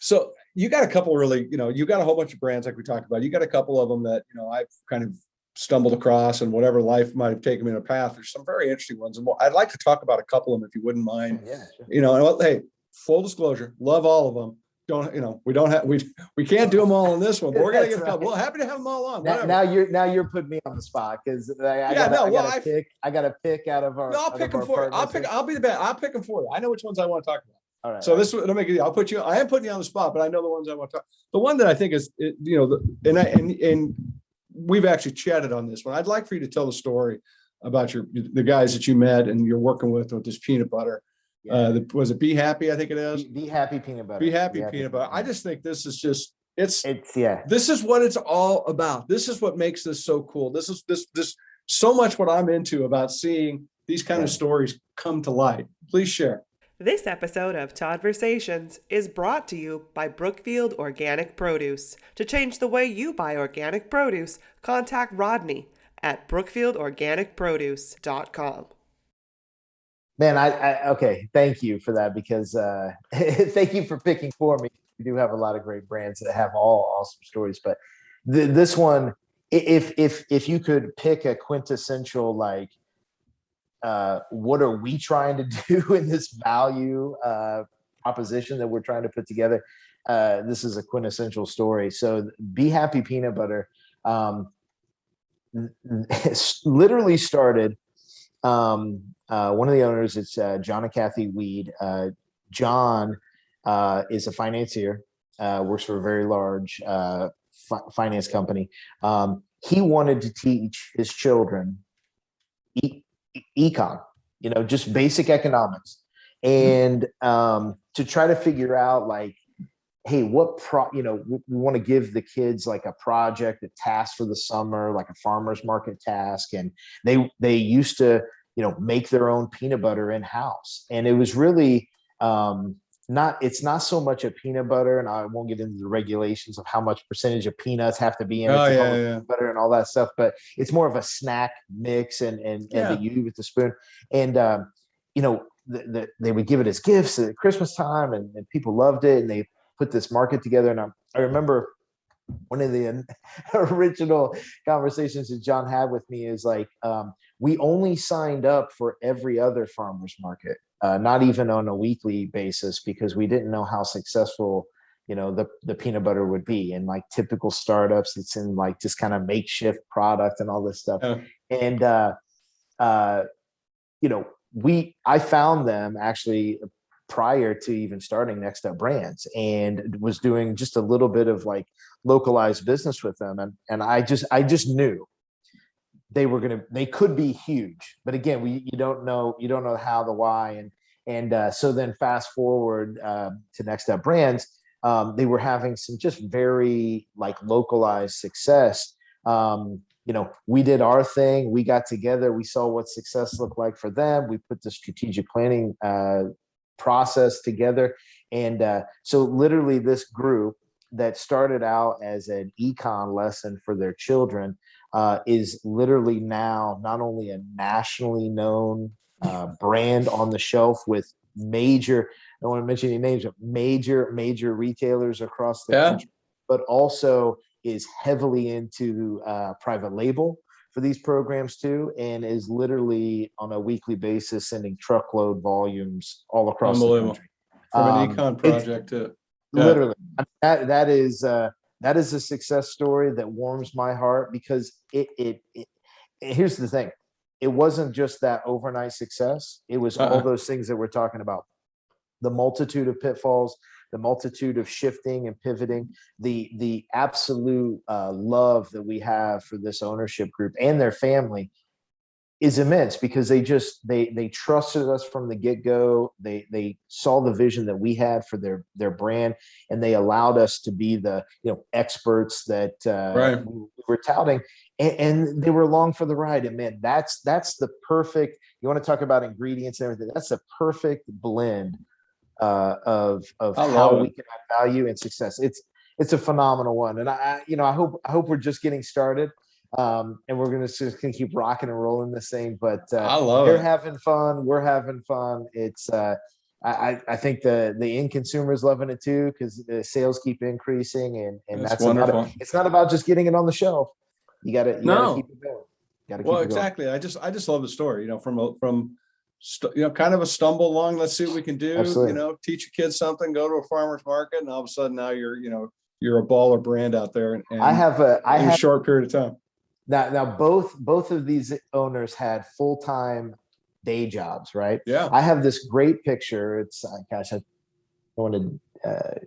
So you got a couple really, you got a whole bunch of brands like we talked about. You got a couple of them that I've kind of stumbled across, and whatever life might have taken me in a path. There's some very interesting ones, and I'd like to talk about a couple of them if you wouldn't mind. Yeah, sure. And hey, full disclosure, love all of them. We can't do them all on this one, but we're gonna get a couple. Well, happy to have them all on. Now you're putting me on the spot, because I gotta pick out of our. No, I'll pick them for you. I'll be the best. I'll pick them for you. I know which ones I want to talk about. All right. So it'll make it. I am putting you on the spot, but I know the ones I want to talk. The one that I think is, and we've actually chatted on this one. I'd like for you to tell the story about the guys that you met and you're working with this peanut butter. Yeah. Was it Be Happy? I think it is. Be Happy Peanut Butter. Be Happy Peanut Butter. I just think this is just this is what it's all about. This is what makes this so cool. This is so much what I'm into about seeing these kind of stories come to light. Please share. This episode of Todd-versations is brought to you by Brookfield Organic Produce. To change the way you buy organic produce, contact Rodney at brookfieldorganicproduce.com. Man, okay. Thank you for that, because thank you for picking for me. We do have a lot of great brands that have all awesome stories, but this one, if you could pick a quintessential, like, what are we trying to do in this value proposition that we're trying to put together? This is a quintessential story. So Be Happy Peanut Butter literally started. One of the owners, it's John and Kathy Weed. John is a financier, works for a very large finance company. He wanted to teach his children econ, just basic economics, and to try to figure out, like, hey, we want to give the kids like a project, a task for the summer, like a farmer's market task, and they used to make their own peanut butter in house, and it was really it's not so much a peanut butter, and I won't get into the regulations of how much percentage of peanuts have to be in peanut butter and all that stuff, but it's more of a snack mix and that you eat with the spoon. And they would give it as gifts at Christmas time, and people loved it, and they put this market together. And I remember one of the original conversations that John had with me is like, we only signed up for every other farmer's market, not even on a weekly basis, because we didn't know how successful, the peanut butter would be. And like typical startups, it's in like just kind of makeshift product and all this stuff. Yeah. And, I found them actually prior to even starting NextUp Brands, and was doing just a little bit of like localized business with them. And I just knew they could be huge, but again, you don't know how, the why. And so then fast forward to NextUp Brands, they were having some just very like localized success. we did our thing. We got together. We saw what success looked like for them. We put the strategic planning process together. And so literally this group that started out as an econ lesson for their children is literally now not only a nationally known brand on the shelf with major, I don't want to mention any names, but major retailers across the country, but also is heavily into private label for these programs too, and is literally on a weekly basis sending truckload volumes all across the country. From an econ project to literally that is a success story that warms my heart, because it here's the thing. It wasn't just that overnight success. It was all those things that we're talking about. The multitude of pitfalls, the multitude of shifting and pivoting, the absolute love that we have for this ownership group and their family is immense, because they trusted us from the get-go. They saw the vision that we had for their brand, and they allowed us to be the experts that we were touting, and they were along for the ride. And man, that's the perfect, you want to talk about ingredients and everything, that's the perfect blend of how we can add value and success. It's a phenomenal one. And I hope we're just getting started. And we're gonna keep rocking and rolling this thing. But they're having fun. We're having fun. It's I think the end consumer is loving it too, because the sales keep increasing, and that's wonderful. About it. It's not about just getting it on the shelf. You gotta keep it going. Well, exactly. I just love the story. From kind of a stumble along. Let's see what we can do. Absolutely. Teach your kids something. Go to a farmer's market, and all of a sudden now you're a baller brand out there. And I have a short period of time. Now both of these owners had full-time day jobs, right? Yeah. I have this great picture. It's gosh, I don't want to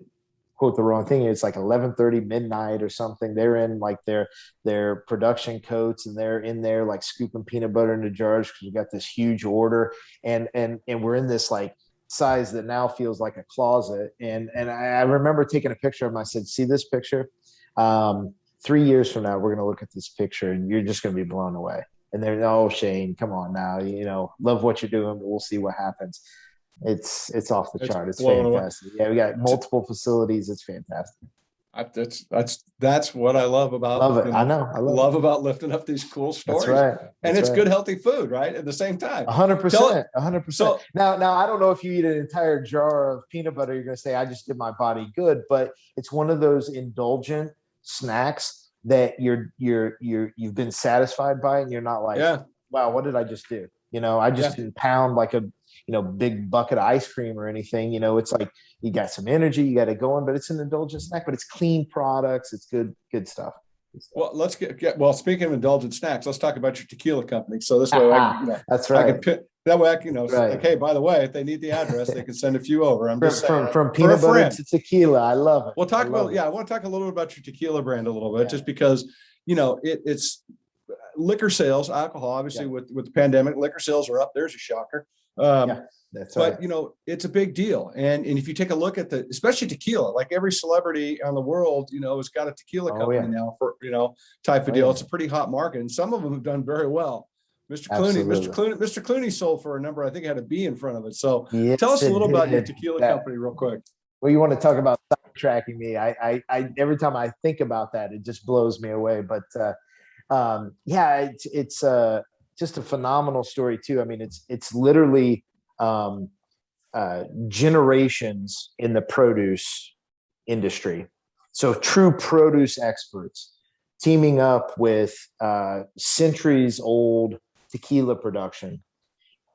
quote the wrong thing. It's like 11:30 midnight or something. They're in like their production coats, and they're in there like scooping peanut butter into jars because we got this huge order, and we're in this like size that now feels like a closet. And I remember taking a picture of them. I said, "See this picture? 3 years from now, we're going to look at this picture and you're just going to be blown away." And they're, "Oh, Shane, come on now, love what you're doing, but we'll see what happens." It's off the chart. It's fantastic. Yeah, we got multiple facilities. It's fantastic. That's what I love about. Love it. I love about lifting up these cool stories. That's right. And it's good, healthy food, right? At the same time. 100%. 100%. Now, I don't know if you eat an entire jar of peanut butter, you're going to say, "I just did my body good," but it's one of those indulgent snacks that you've been satisfied by, and you're not like, "Wow, what did I just do?" I just didn't pound like a big bucket of ice cream or anything. It's like you got some energy, you got it going, but it's an indulgent snack, but it's clean products. It's good stuff. Well, let's well, speaking of indulgent snacks, let's talk about your tequila company. So this way, that's right. I can pick, that way I can, like, hey, by the way, if they need the address, they can send a few over. I'm just saying, from peanut butter to tequila. I love it. We'll talk about, I want to talk a little bit about your tequila brand a little bit, just because, it's liquor sales, alcohol, obviously with the pandemic, liquor sales are up. There's a shocker. That's right. But it's a big deal. And if you take a look at especially tequila, like every celebrity on the world, has got a tequila company now for, type of deal. It's a pretty hot market. And some of them have done very well. Mr. Clooney sold for a number, I think it had a B in front of it. So tell us a little about your tequila company real quick. Well, you want to talk about sidetracking me. I every time I think about that, it just blows me away. But it's just a phenomenal story too. I mean, it's literally generations in the produce industry. So true produce experts teaming up with centuries old tequila production.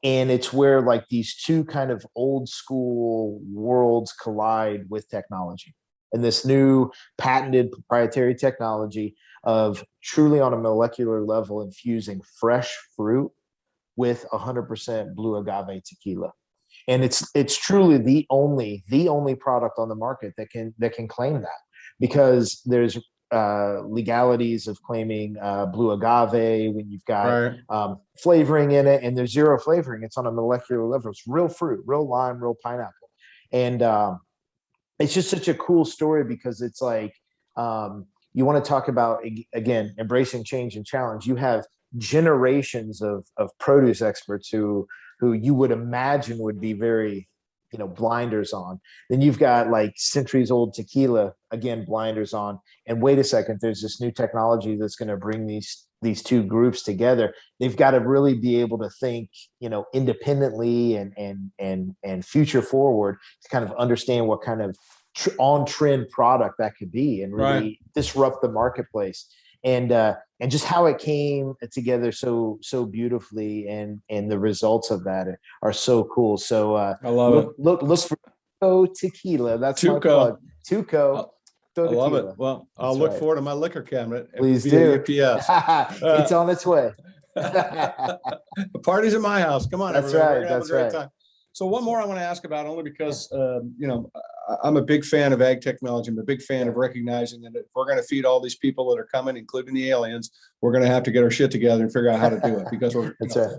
And it's where like these two kind of old school worlds collide with technology, and this new patented proprietary technology of truly on a molecular level infusing fresh fruit with 100% blue agave tequila. And it's truly the only product on the market that can claim that, because there's legalities of claiming blue agave when you've got flavoring in it, and there's zero flavoring. It's on a molecular level. It's real fruit, real lime, real pineapple. And it's just such a cool story, because it's like you want to talk about, again, embracing change and challenge. You have generations of produce experts who you would imagine would be very, blinders on. Then you've got like centuries old tequila, again, blinders on. And wait a second, there's this new technology that's going to bring these two groups together. They've got to really be able to think, independently and future forward to kind of understand what kind of on trend product that could be and really disrupt the marketplace. And just how it came together so beautifully, and the results of that are so cool. So I love it. Look for Tuco Tequila. That's my plug. Tuco. I love it. Well, I'll look forward to my liquor cabinet. Please do. UPS. It's on its way. The party's at my house. Come on, that's everybody. Right. We're gonna have a great time. So one more I want to ask about, only because I'm a big fan of ag technology. I'm a big fan of recognizing that if we're going to feed all these people that are coming, including the aliens, we're going to have to get our shit together and figure out how to do it, because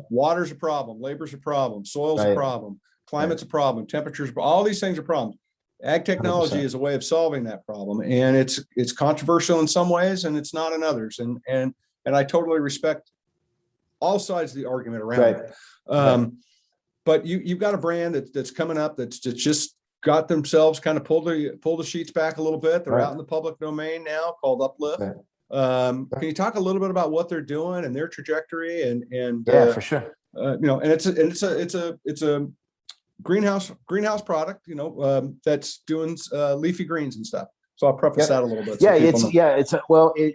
water's a problem, labor's a problem, soil's a problem, climate's a problem, temperatures, all these things are problems. Ag technology 100%. Is a way of solving that problem, and it's controversial in some ways and it's not in others. And I totally respect all sides of the argument around it. But you've got a brand that's coming up that's just got themselves kind of pull the sheets back a little bit. They're out in the public domain now, called Uplift. Can you talk a little bit about what they're doing and their trajectory and for sure. And it's a greenhouse product, that's doing leafy greens and stuff. So I'll preface that a little bit.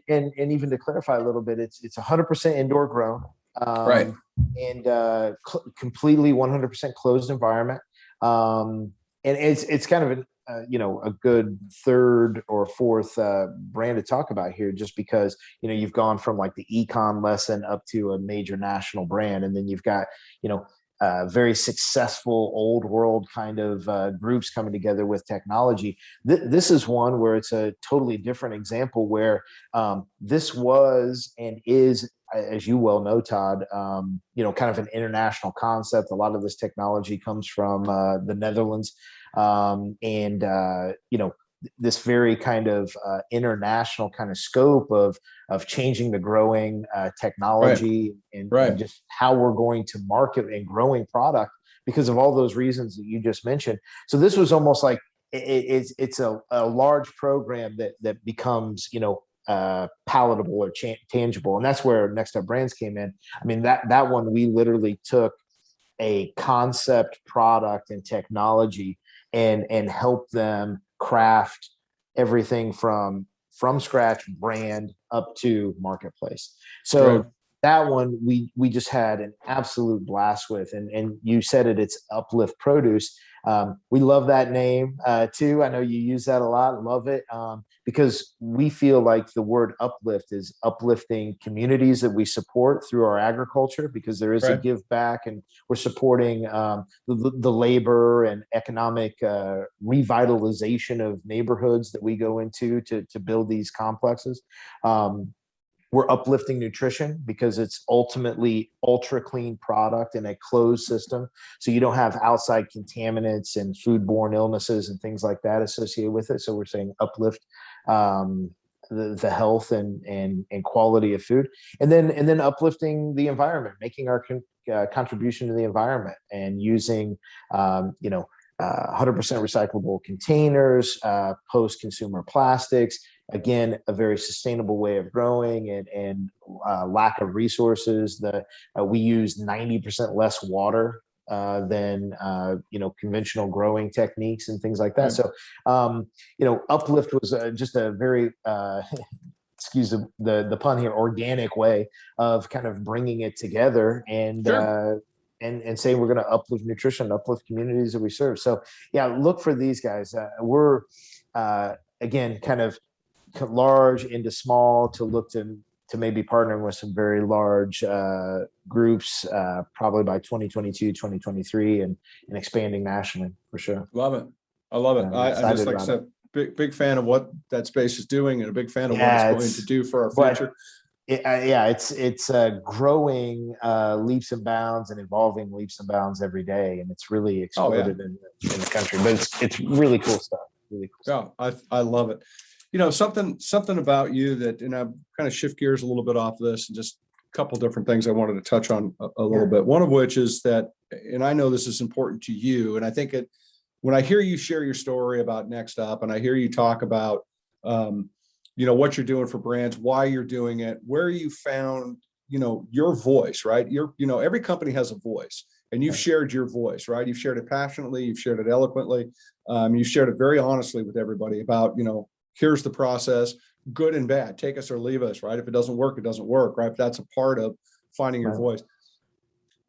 And even to clarify a little bit, it's 100% indoor grown. And completely 100% closed environment. And it's kind of a good third or fourth brand to talk about here, just because you've gone from like the econ lesson up to a major national brand, and then you've got very successful old world kind of groups coming together with technology. This is one where it's a totally different example, where this was and is, as you well know, Todd, kind of an international concept. A lot of this technology comes from the Netherlands, this very kind of international kind of scope of changing the growing technology and just how we're going to market and growing product because of all those reasons that you just mentioned. So this was almost like it's a large program that becomes palatable or tangible, and that's where NextUp Brands came in. I mean, that one, we literally took a concept product and technology and helped them craft everything from scratch brand up to marketplace. So that one we just had an absolute blast with, and you said it's Uplift Produce. We love that name too. I know you use that a lot. Love it, because we feel like the word uplift is uplifting communities that we support through our agriculture, because there is a give back, and we're supporting the labor and economic revitalization of neighborhoods that we go into to build these complexes. We're uplifting nutrition because it's ultimately ultra clean product in a closed system. So you don't have outside contaminants and foodborne illnesses and things like that associated with it. So we're saying uplift the health and quality of food, and then uplifting the environment, making our contribution to the environment, and using 100% recyclable containers, post-consumer plastics. Again, a very sustainable way of growing, and lack of resources. We use 90% less water than conventional growing techniques and things like that. So Uplift was just a very excuse the pun here, organic way of kind of bringing it together and saying we're going to uplift nutrition, uplift communities that we serve. So look for these guys. We're again kind of large into small, to look to maybe partnering with some very large groups probably by 2022, 2023, and expanding nationally for sure. Love it. I love it. I just, like I said, big fan of what that space is doing, and a big fan of what it's going to do for our future. It's growing leaps and bounds and evolving leaps and bounds every day, and it's really exploded in the country. But it's really cool stuff. Really cool stuff. I love it. something about you that, and I'm kind of shift gears a little bit off this, and just a couple different things I wanted to touch on a little bit. One of which is that, and I know this is important to you, and I think when I hear you share your story about NextUp, and I hear you talk about, what you're doing for brands, why you're doing it, where you found, your voice, right? Every company has a voice, and you've shared your voice, right? You've shared it passionately, you've shared it eloquently, you've shared it very honestly with everybody about, here's the process, good and bad, take us or leave us, right? If it doesn't work, it doesn't work, right? That's a part of finding your voice.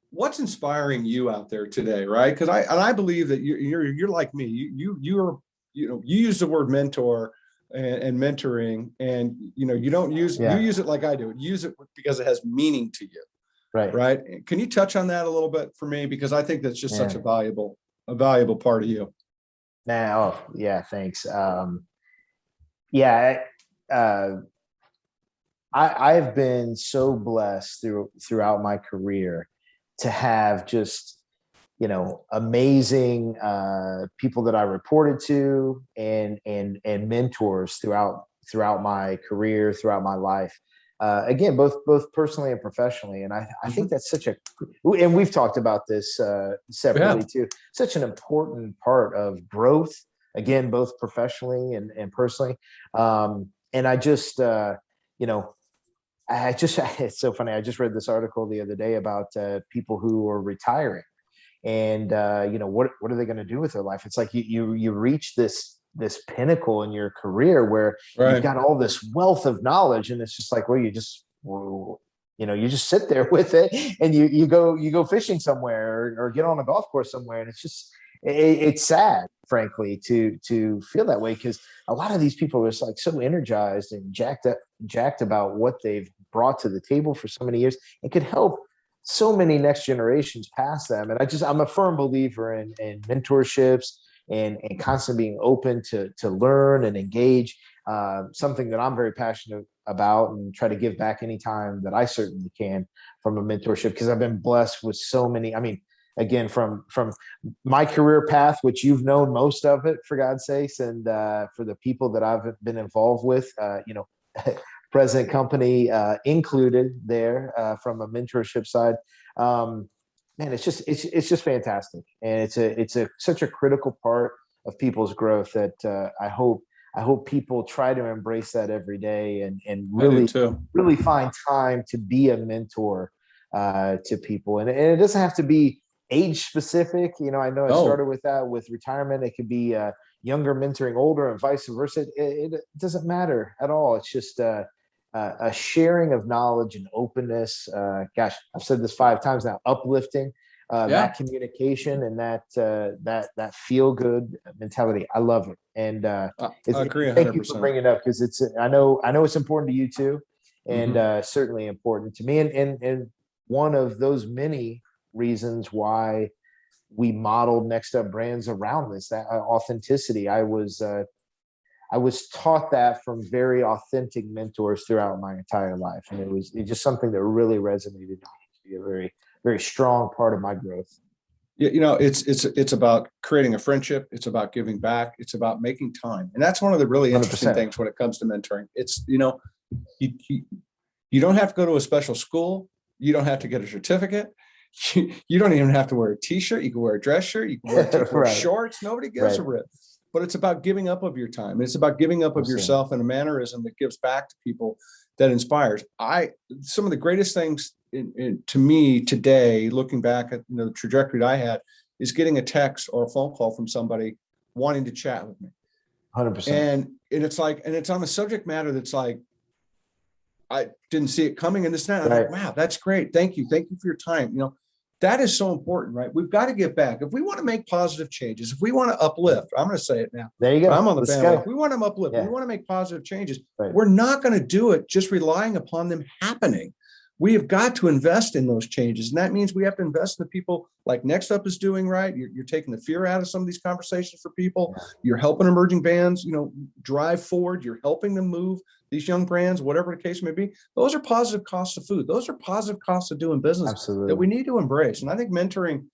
What's inspiring you out there today, right? Because I believe that you're like me. You use the word mentor and mentoring, and you don't use you use it like I do. Use it because it has meaning to you, right? Can you touch on that a little bit for me, because I think that's just such a valuable part of you. Thanks. I've been so blessed throughout my career to have just, amazing people that I reported to and mentors throughout my career, throughout my life. Again, both personally and professionally. And I think that's and we've talked about this separately too, such an important part of growth, again, both professionally and personally. And I just, it's so funny. I just read this article the other day about people who are retiring, and what are they going to do with their life? It's like you reach this pinnacle in your career where you've got all this wealth of knowledge, and it's just like, well, you just sit there with it, and you go fishing somewhere or get on a golf course somewhere, and it's just it's sad, frankly, to feel that way, because a lot of these people are just like so energized and jacked about what they've brought to the table for so many years. It could help so many next generations past them. And I'm a firm believer in mentorships and constantly being open to learn and engage, something that I'm very passionate about, and try to give back anytime that I certainly can from a mentorship, because I've been blessed with so many. I mean, again, from my career path, which you've known most of it, for God's sakes, and for the people that I've been involved with, present company included there, from a mentorship side. Man, it's just fantastic, and it's such a critical part of people's growth that I hope people try to embrace that every day, and really find time to be a mentor to people, and it doesn't have to be age specific. I know I started with that with retirement. It could be younger mentoring older, and vice versa. It doesn't matter at all. It's just a sharing of knowledge and openness. Gosh, I've said this 5 times now. Uplifting, that communication, and that feel good mentality. I love it, and I agree. 100%. Thank you for bringing it up, because I know it's important to you too, and certainly important to me. And one of those many reasons why we modeled NextUp brands around this, that authenticity. I was taught that from very authentic mentors throughout my entire life, and it's just something that really resonated to be a very, very strong part of my growth. It's about creating a friendship. It's about giving back. It's about making time, and that's one of the really interesting 100%. Things when it comes to mentoring. It's you don't have to go to a special school. You don't have to get a certificate. You don't even have to wear a t-shirt. You can wear a dress shirt. You can wear shorts. Nobody gives a rip. But it's about giving up of your time. It's about giving up of yourself in a mannerism that gives back to people, that inspires. Some of the greatest things to me today, looking back at the trajectory that I had, is getting a text or a phone call from somebody wanting to chat with me. 100%. And it's like, and it's on a subject matter that's like, I didn't see it coming, and this and that. I'm like, wow, that's great. Thank you for your time. That is so important, right? We've got to give back. If we want to make positive changes, if we want to uplift, I'm going to say it now. There you go. I'm on the bandwagon. If we want to uplift, we want to make positive changes. We're not going to do it just relying upon them happening. We have got to invest in those changes. And that means we have to invest in the people like NextUp is doing, right? You're taking the fear out of some of these conversations for people. You're helping emerging brands, drive forward. You're helping them move these young brands, whatever the case may be. Those are positive costs of food. Those are positive costs of doing business that we need to embrace. And I think mentoring,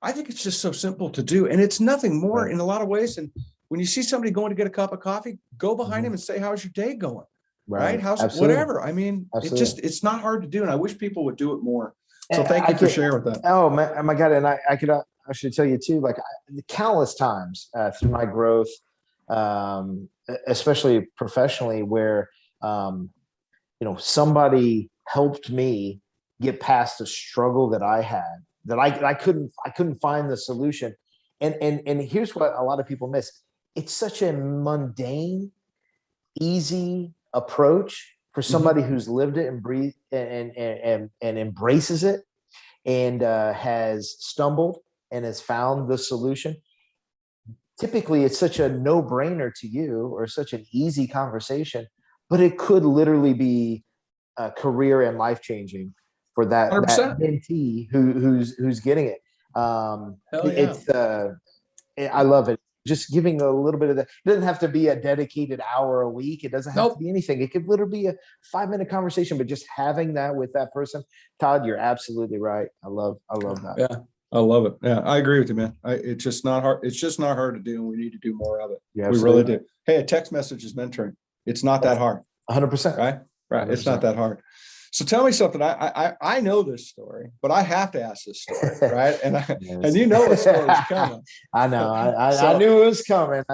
I think it's just so simple to do. And it's nothing more in a lot of ways than when you see somebody going to get a cup of coffee, go behind him and say, how's your day going? Right? How's Absolutely. whatever. I mean, Absolutely. it's not hard to do. And I wish people would do it more. So And thank you for sharing with that. Oh my God. And I should tell you too, like countless times through my growth, especially professionally, where, somebody helped me get past a struggle that I had, that I couldn't find the solution. And here's what a lot of people miss. It's such a mundane, easy approach for somebody who's lived it and breathed and embraces it, and has stumbled and has found the solution. Typically, it's such a no-brainer to you, or such an easy conversation, but it could literally be career and life-changing for that 100%. mentee who's getting it. Hell yeah. It's I love it. Just giving a little bit of that. It doesn't have to be a dedicated hour a week. It doesn't have to be anything. It could literally be a 5-minute conversation, but just having that with that person. Todd, you're absolutely right. I love that. Yeah, I love it. Yeah, I agree with you, man. It's just not hard. It's just not hard to do, and we need to do more of it. We really do. Hey, a text message is mentoring. It's not that hard. 100%. Right. 100%. It's not that hard. So tell me something. I know this story, but I have to ask this story, right? And and you know the story's coming. I know. I knew it was coming.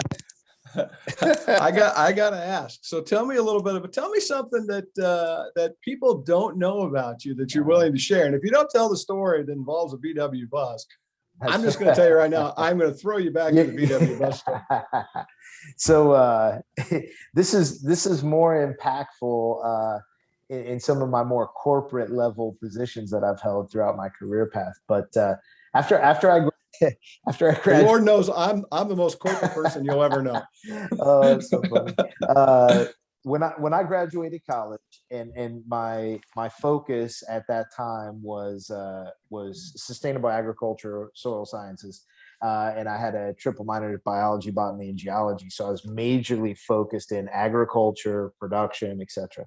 I got to ask. So tell me a little bit tell me something that people don't know about you that you're willing to share. And if you don't tell the story that involves a VW bus, I'm just going to tell you right now, I'm going to throw you back to the VW bus story. So this is more impactful in some of my more corporate level positions that I've held throughout my career path. But after I graduated, Lord knows I'm the most corporate person you'll ever know. Oh, it's so funny. When I graduated college, and my focus at that time was sustainable agriculture, soil sciences, and I had a triple minor in biology, botany, and geology. So I was majorly focused in agriculture, production, etc.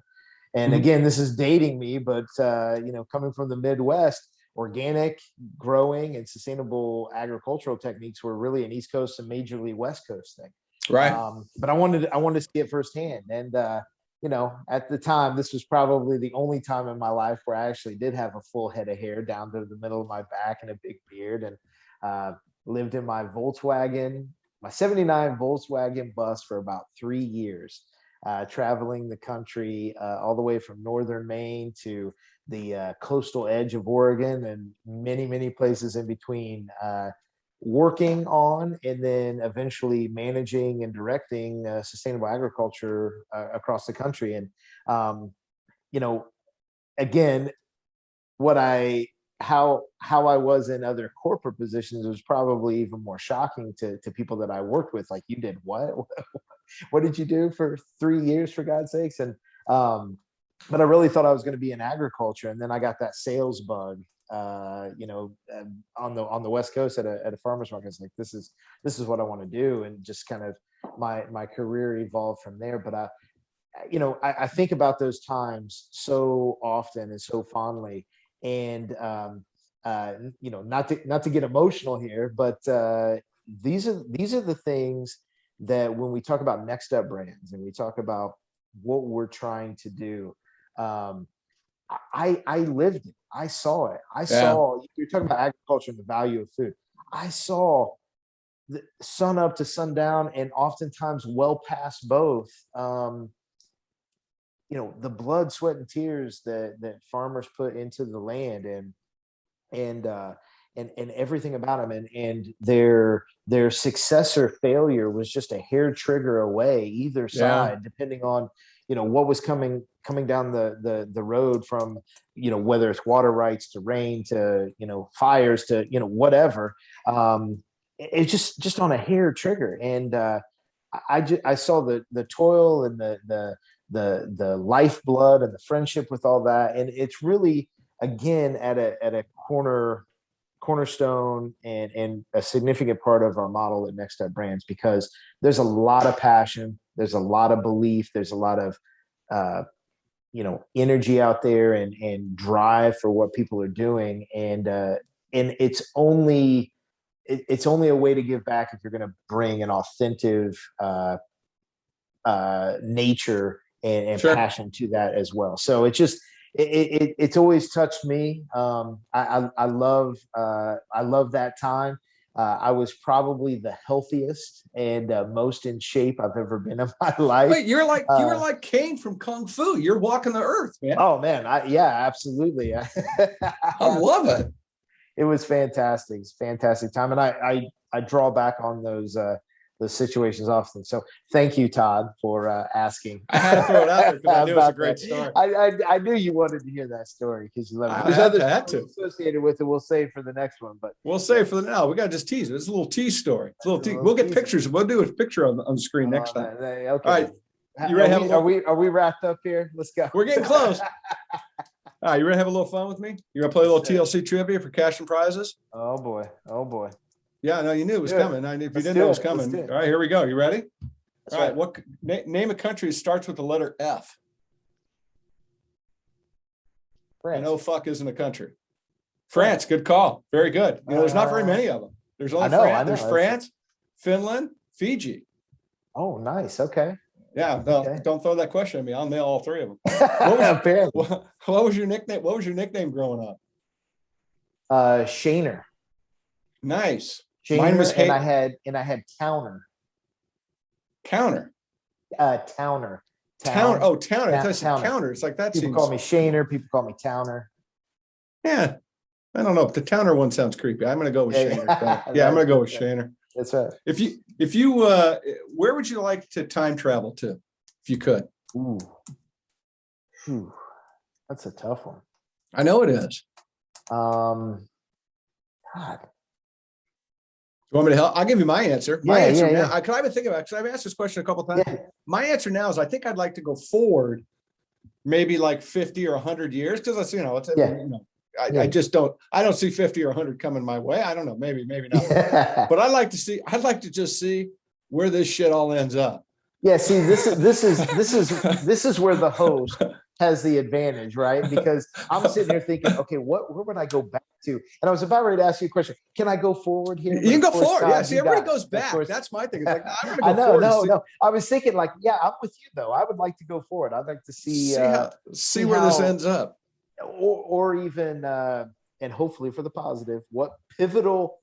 And again, this is dating me, but coming from the Midwest, organic growing and sustainable agricultural techniques were really an East Coast and majorly West Coast thing. Right. But I wanted to see it firsthand. And, at the time, this was probably the only time in my life where I actually did have a full head of hair down to the middle of my back and a big beard, and lived in my Volkswagen, my 79 Volkswagen bus for about 3 years, traveling the country all the way from northern Maine to the coastal edge of Oregon, and many, many places in between, working on and then eventually managing and directing sustainable agriculture across the country. And again, how I was in other corporate positions was probably even more shocking to people that I worked with. Like, you did what? What did you do for 3 years, for God's sakes? And but I really thought I was going to be in agriculture, and then I got that sales bug. On the West Coast at a farmer's market. It's like, this is what I want to do, and just kind of my career evolved from there. But I think about those times so often and so fondly, and not to get emotional here, but these are the things that, when we talk about NextUp brands and we talk about what we're trying to do, I lived it. I saw it. I saw, you're talking about agriculture and the value of food. I saw the sun up to sundown, and oftentimes well past both, the blood, sweat, and tears that farmers put into the land, and everything about them, and their success or failure was just a hair trigger away, either side, depending on what was coming down the road, from whether it's water rights to rain to fires to whatever. It's just on a hair trigger. And I saw the toil and the lifeblood and the friendship with all that, and it's really, again, at a cornerstone and a significant part of our model at NextUp Brands, because there's a lot of passion, there's a lot of belief, there's a lot of energy out there, and drive for what people are doing, and it's only it's only a way to give back if you're going to bring an authentic nature and Sure. passion to that as well. So it's always touched me. I love that time. I was probably the healthiest and most in shape I've ever been in my life. Wait, you were like Kane from Kung Fu. You're walking the earth, man. Oh man, yeah, absolutely. I love it. It was fantastic. It's a fantastic time, and I draw back on those situations often. So thank you, Todd, for asking. I had to throw it out there because I knew it was a great story. I knew you wanted to hear that story because you love it. There's other associated with it. We'll save for the next one, but we'll save for the now. We got to just tease it. It's a little tease story. It's a little tease. We'll get pictures. We'll do a picture on the screen next time. Okay. All right. You ready? Are we wrapped up here? Let's go. We're getting close. All right, you ready to have a little fun with me? You gonna play a little TLC trivia for cash and prizes? Oh boy. Yeah, no, you knew it was coming. If you didn't know it was coming. All right, here we go. You ready? All right. What name a country that starts with the letter F? France. I know fuck isn't a country. France, good call. Very good. You know, there's not very many of them. There's only France. There's France, Finland, Fiji. Oh, nice. Okay. Yeah, no, don't throw that question at me. I'll nail all three of them. What was your nickname? What was your nickname growing up? Shaner. Nice. Shaner. Mine was and I had Towner. Counter. Towner. Towner. Oh, Towner. I thought you said counter. It's like that. People call me Shaner. People call me Towner. Yeah, I don't know. The Towner one sounds creepy. I'm going to go with Shaner. Yeah, I'm going to go with Shaner. That's right. If you where would you like to time travel to, if you could? Ooh. That's a tough one. I know it is. God. You want me to help? I'll give you my answer. My Yeah, answer yeah, now, because I've been thinking about it, because I've asked this question a couple of times. Yeah. My answer now is I think I'd like to go forward, maybe like 50 or 100 years, because that's, I just don't see 50 or 100 coming my way. I don't know, maybe not. But I'd like to just see where this shit all ends up. Yeah, see, this is where the host has the advantage, right? Because I'm sitting here thinking, okay, where would I go back to? And I was about ready to ask you a question. Can I go forward here? You can go forward. Yeah, see, everybody goes back. That's my thing. It's like, I'm going to go forward. No. I was thinking like, yeah, I'm with you though. I would like to go forward. I'd like to see where this ends up. Or even and hopefully for the positive, what pivotal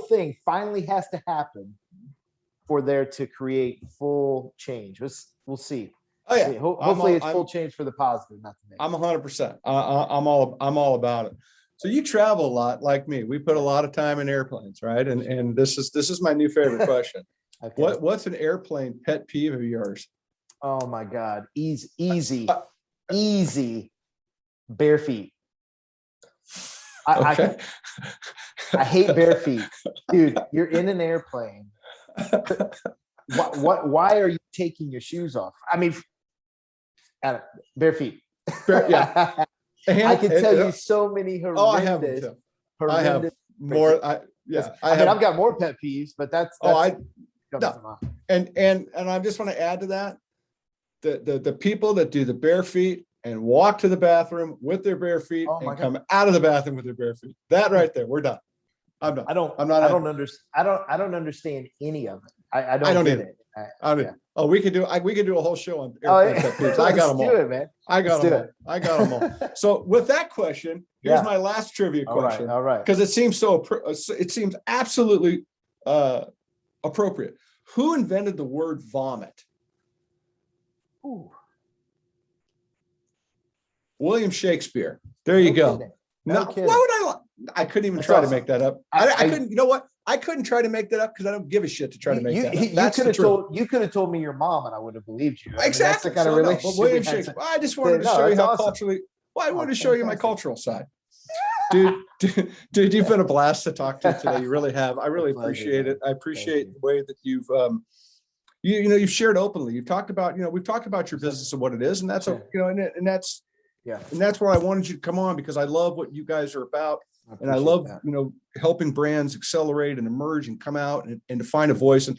thing finally has to happen for there to create full change. We'll see. Oh yeah. Hopefully it's full change for the positive, not the negative. I'm 100%. I'm all about it. So you travel a lot like me. We put a lot of time in airplanes, right? And this is my new favorite question. Okay. What's an airplane pet peeve of yours? Oh my God. Easy. Bare feet. I hate bare feet. Dude, you're in an airplane. Why are you taking your shoes off? I mean, bare feet. Yeah. I can tell you so many horrendous. Oh, I have them too. I have more. I've got more pet peeves, but that's and I just want to add to that the people that do the bare feet and walk to the bathroom with their bare feet and come out of the bathroom with their bare feet. That right there, we're done. I'm done. I don't understand any of it. I don't get it. Oh, we could do a whole show on airplane pet peeves. I got them all. It, man. I got them all. So with that question, here's my last trivia question. All right. Because it seems absolutely appropriate. Who invented the word vomit? Ooh. William Shakespeare. There you go. No, why would I couldn't even try to make that up. I couldn't, you know what? I couldn't try to make that up because I don't give a shit to try to make that up. You could have told me your mom and I would have believed you. Exactly. That's the kind of relationship. William Shakespeare. I just wanted to show you how culturally. Well, I wanted to show you my cultural side. Dude, you've been a blast to talk to today. You really have. I really appreciate it. I appreciate the way that you've you've shared openly. You've talked about, we've talked about your business and what it is, and that's and that's and that's why I wanted you to come on, because I love what you guys are about. And I love, helping brands accelerate and emerge and come out and to find a voice. And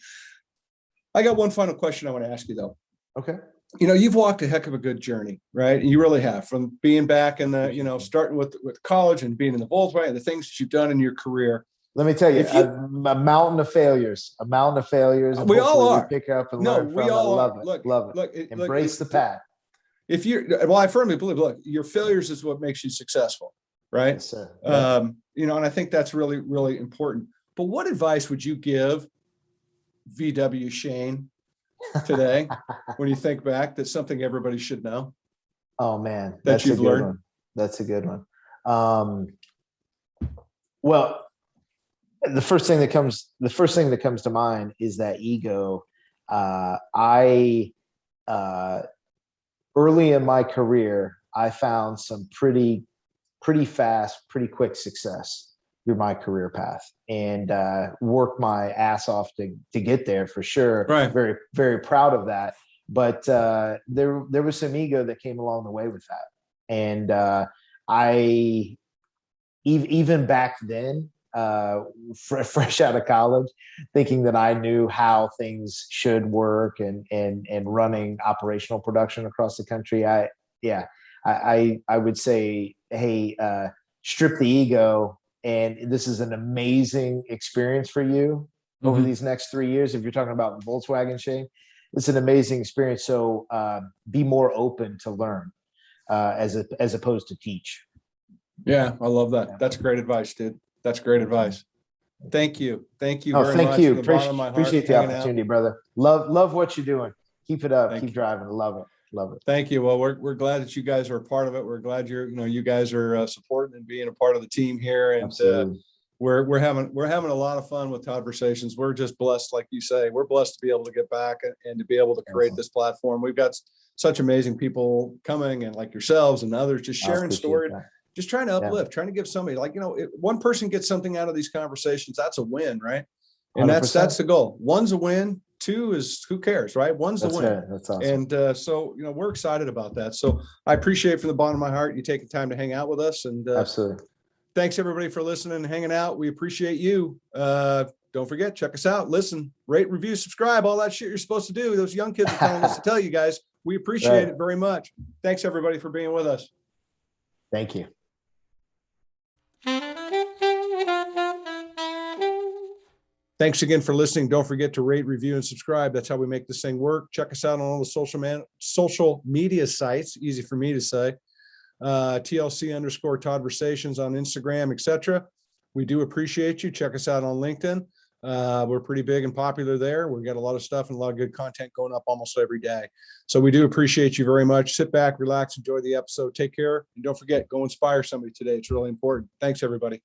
I got one final question I want to ask you though. Okay. You've walked a heck of a good journey, right? And you really have, from being back in the, starting with college and being in the Volkswagen and the things that you've done in your career. Let me tell you, If you, a mountain of failures, a mountain of failures, and we all hopefully are. we pick up and No, learn from we it. all Love are. it, Look, love it. look, Embrace the path. If you're, well, I firmly believe, look, your failures is what makes you successful, right? Yes, sir. Yeah. You know, and I think that's really, really important. But what advice would you give VW Shane today when you think back? That's something everybody should know. Oh man, that that's you've a good learned. one. That's a good one. Well, the first thing that comes to mind is that ego. I early in my career, I found some pretty fast, pretty quick success through my career path, and worked my ass off to get there for sure. Right. Very, very proud of that. But there was some ego that came along the way with that, and I even back then, fresh out of college, thinking that I knew how things should work and running operational production across the country. I would say, hey, strip the ego, and this is an amazing experience for you over these next 3 years. If you're talking about Volkswagen, Shane, it's an amazing experience. So be more open to learn as opposed to teach. Yeah, I love that. That's great advice, dude. That's great advice. Thank you. Thank you very thank much. you. From the bottom of my heart, Appreciate the opportunity, brother. Love what you're doing. Keep it up. Keep driving. Love it. Love it. Thank you. Well, we're glad that you guys are a part of it. We're glad you guys are supporting and being a part of the team here. And we're having a lot of fun with Todd-versations. We're just blessed, like you say, we're blessed to be able to get back and to be able to create this platform. We've got such amazing people coming, and like yourselves and others, just sharing stories, just trying to uplift, trying to give somebody, like, one person gets something out of these conversations, that's a win, right? And 100%. that's the goal. One's a win. Two is, who cares, right? One's the win. Right. That's awesome. And so, we're excited about that. So I appreciate from the bottom of my heart you taking time to hang out with us. And absolutely. Thanks everybody for listening and hanging out. We appreciate you. Don't forget, check us out, listen, rate, review, subscribe, all that shit you're supposed to do. Those young kids are telling us to tell you guys. We appreciate it very much. Thanks everybody for being with us. Thank you. Thanks again for listening. Don't forget to rate, review, and subscribe. That's how we make this thing work. Check us out on all the social media sites. Easy for me to say. TLC Todd-versations on Instagram, etc. We do appreciate you. Check us out on LinkedIn. We're pretty big and popular there. We've got a lot of stuff and a lot of good content going up almost every day. So we do appreciate you very much. Sit back, relax, enjoy the episode. Take care. And don't forget, go inspire somebody today. It's really important. Thanks, everybody.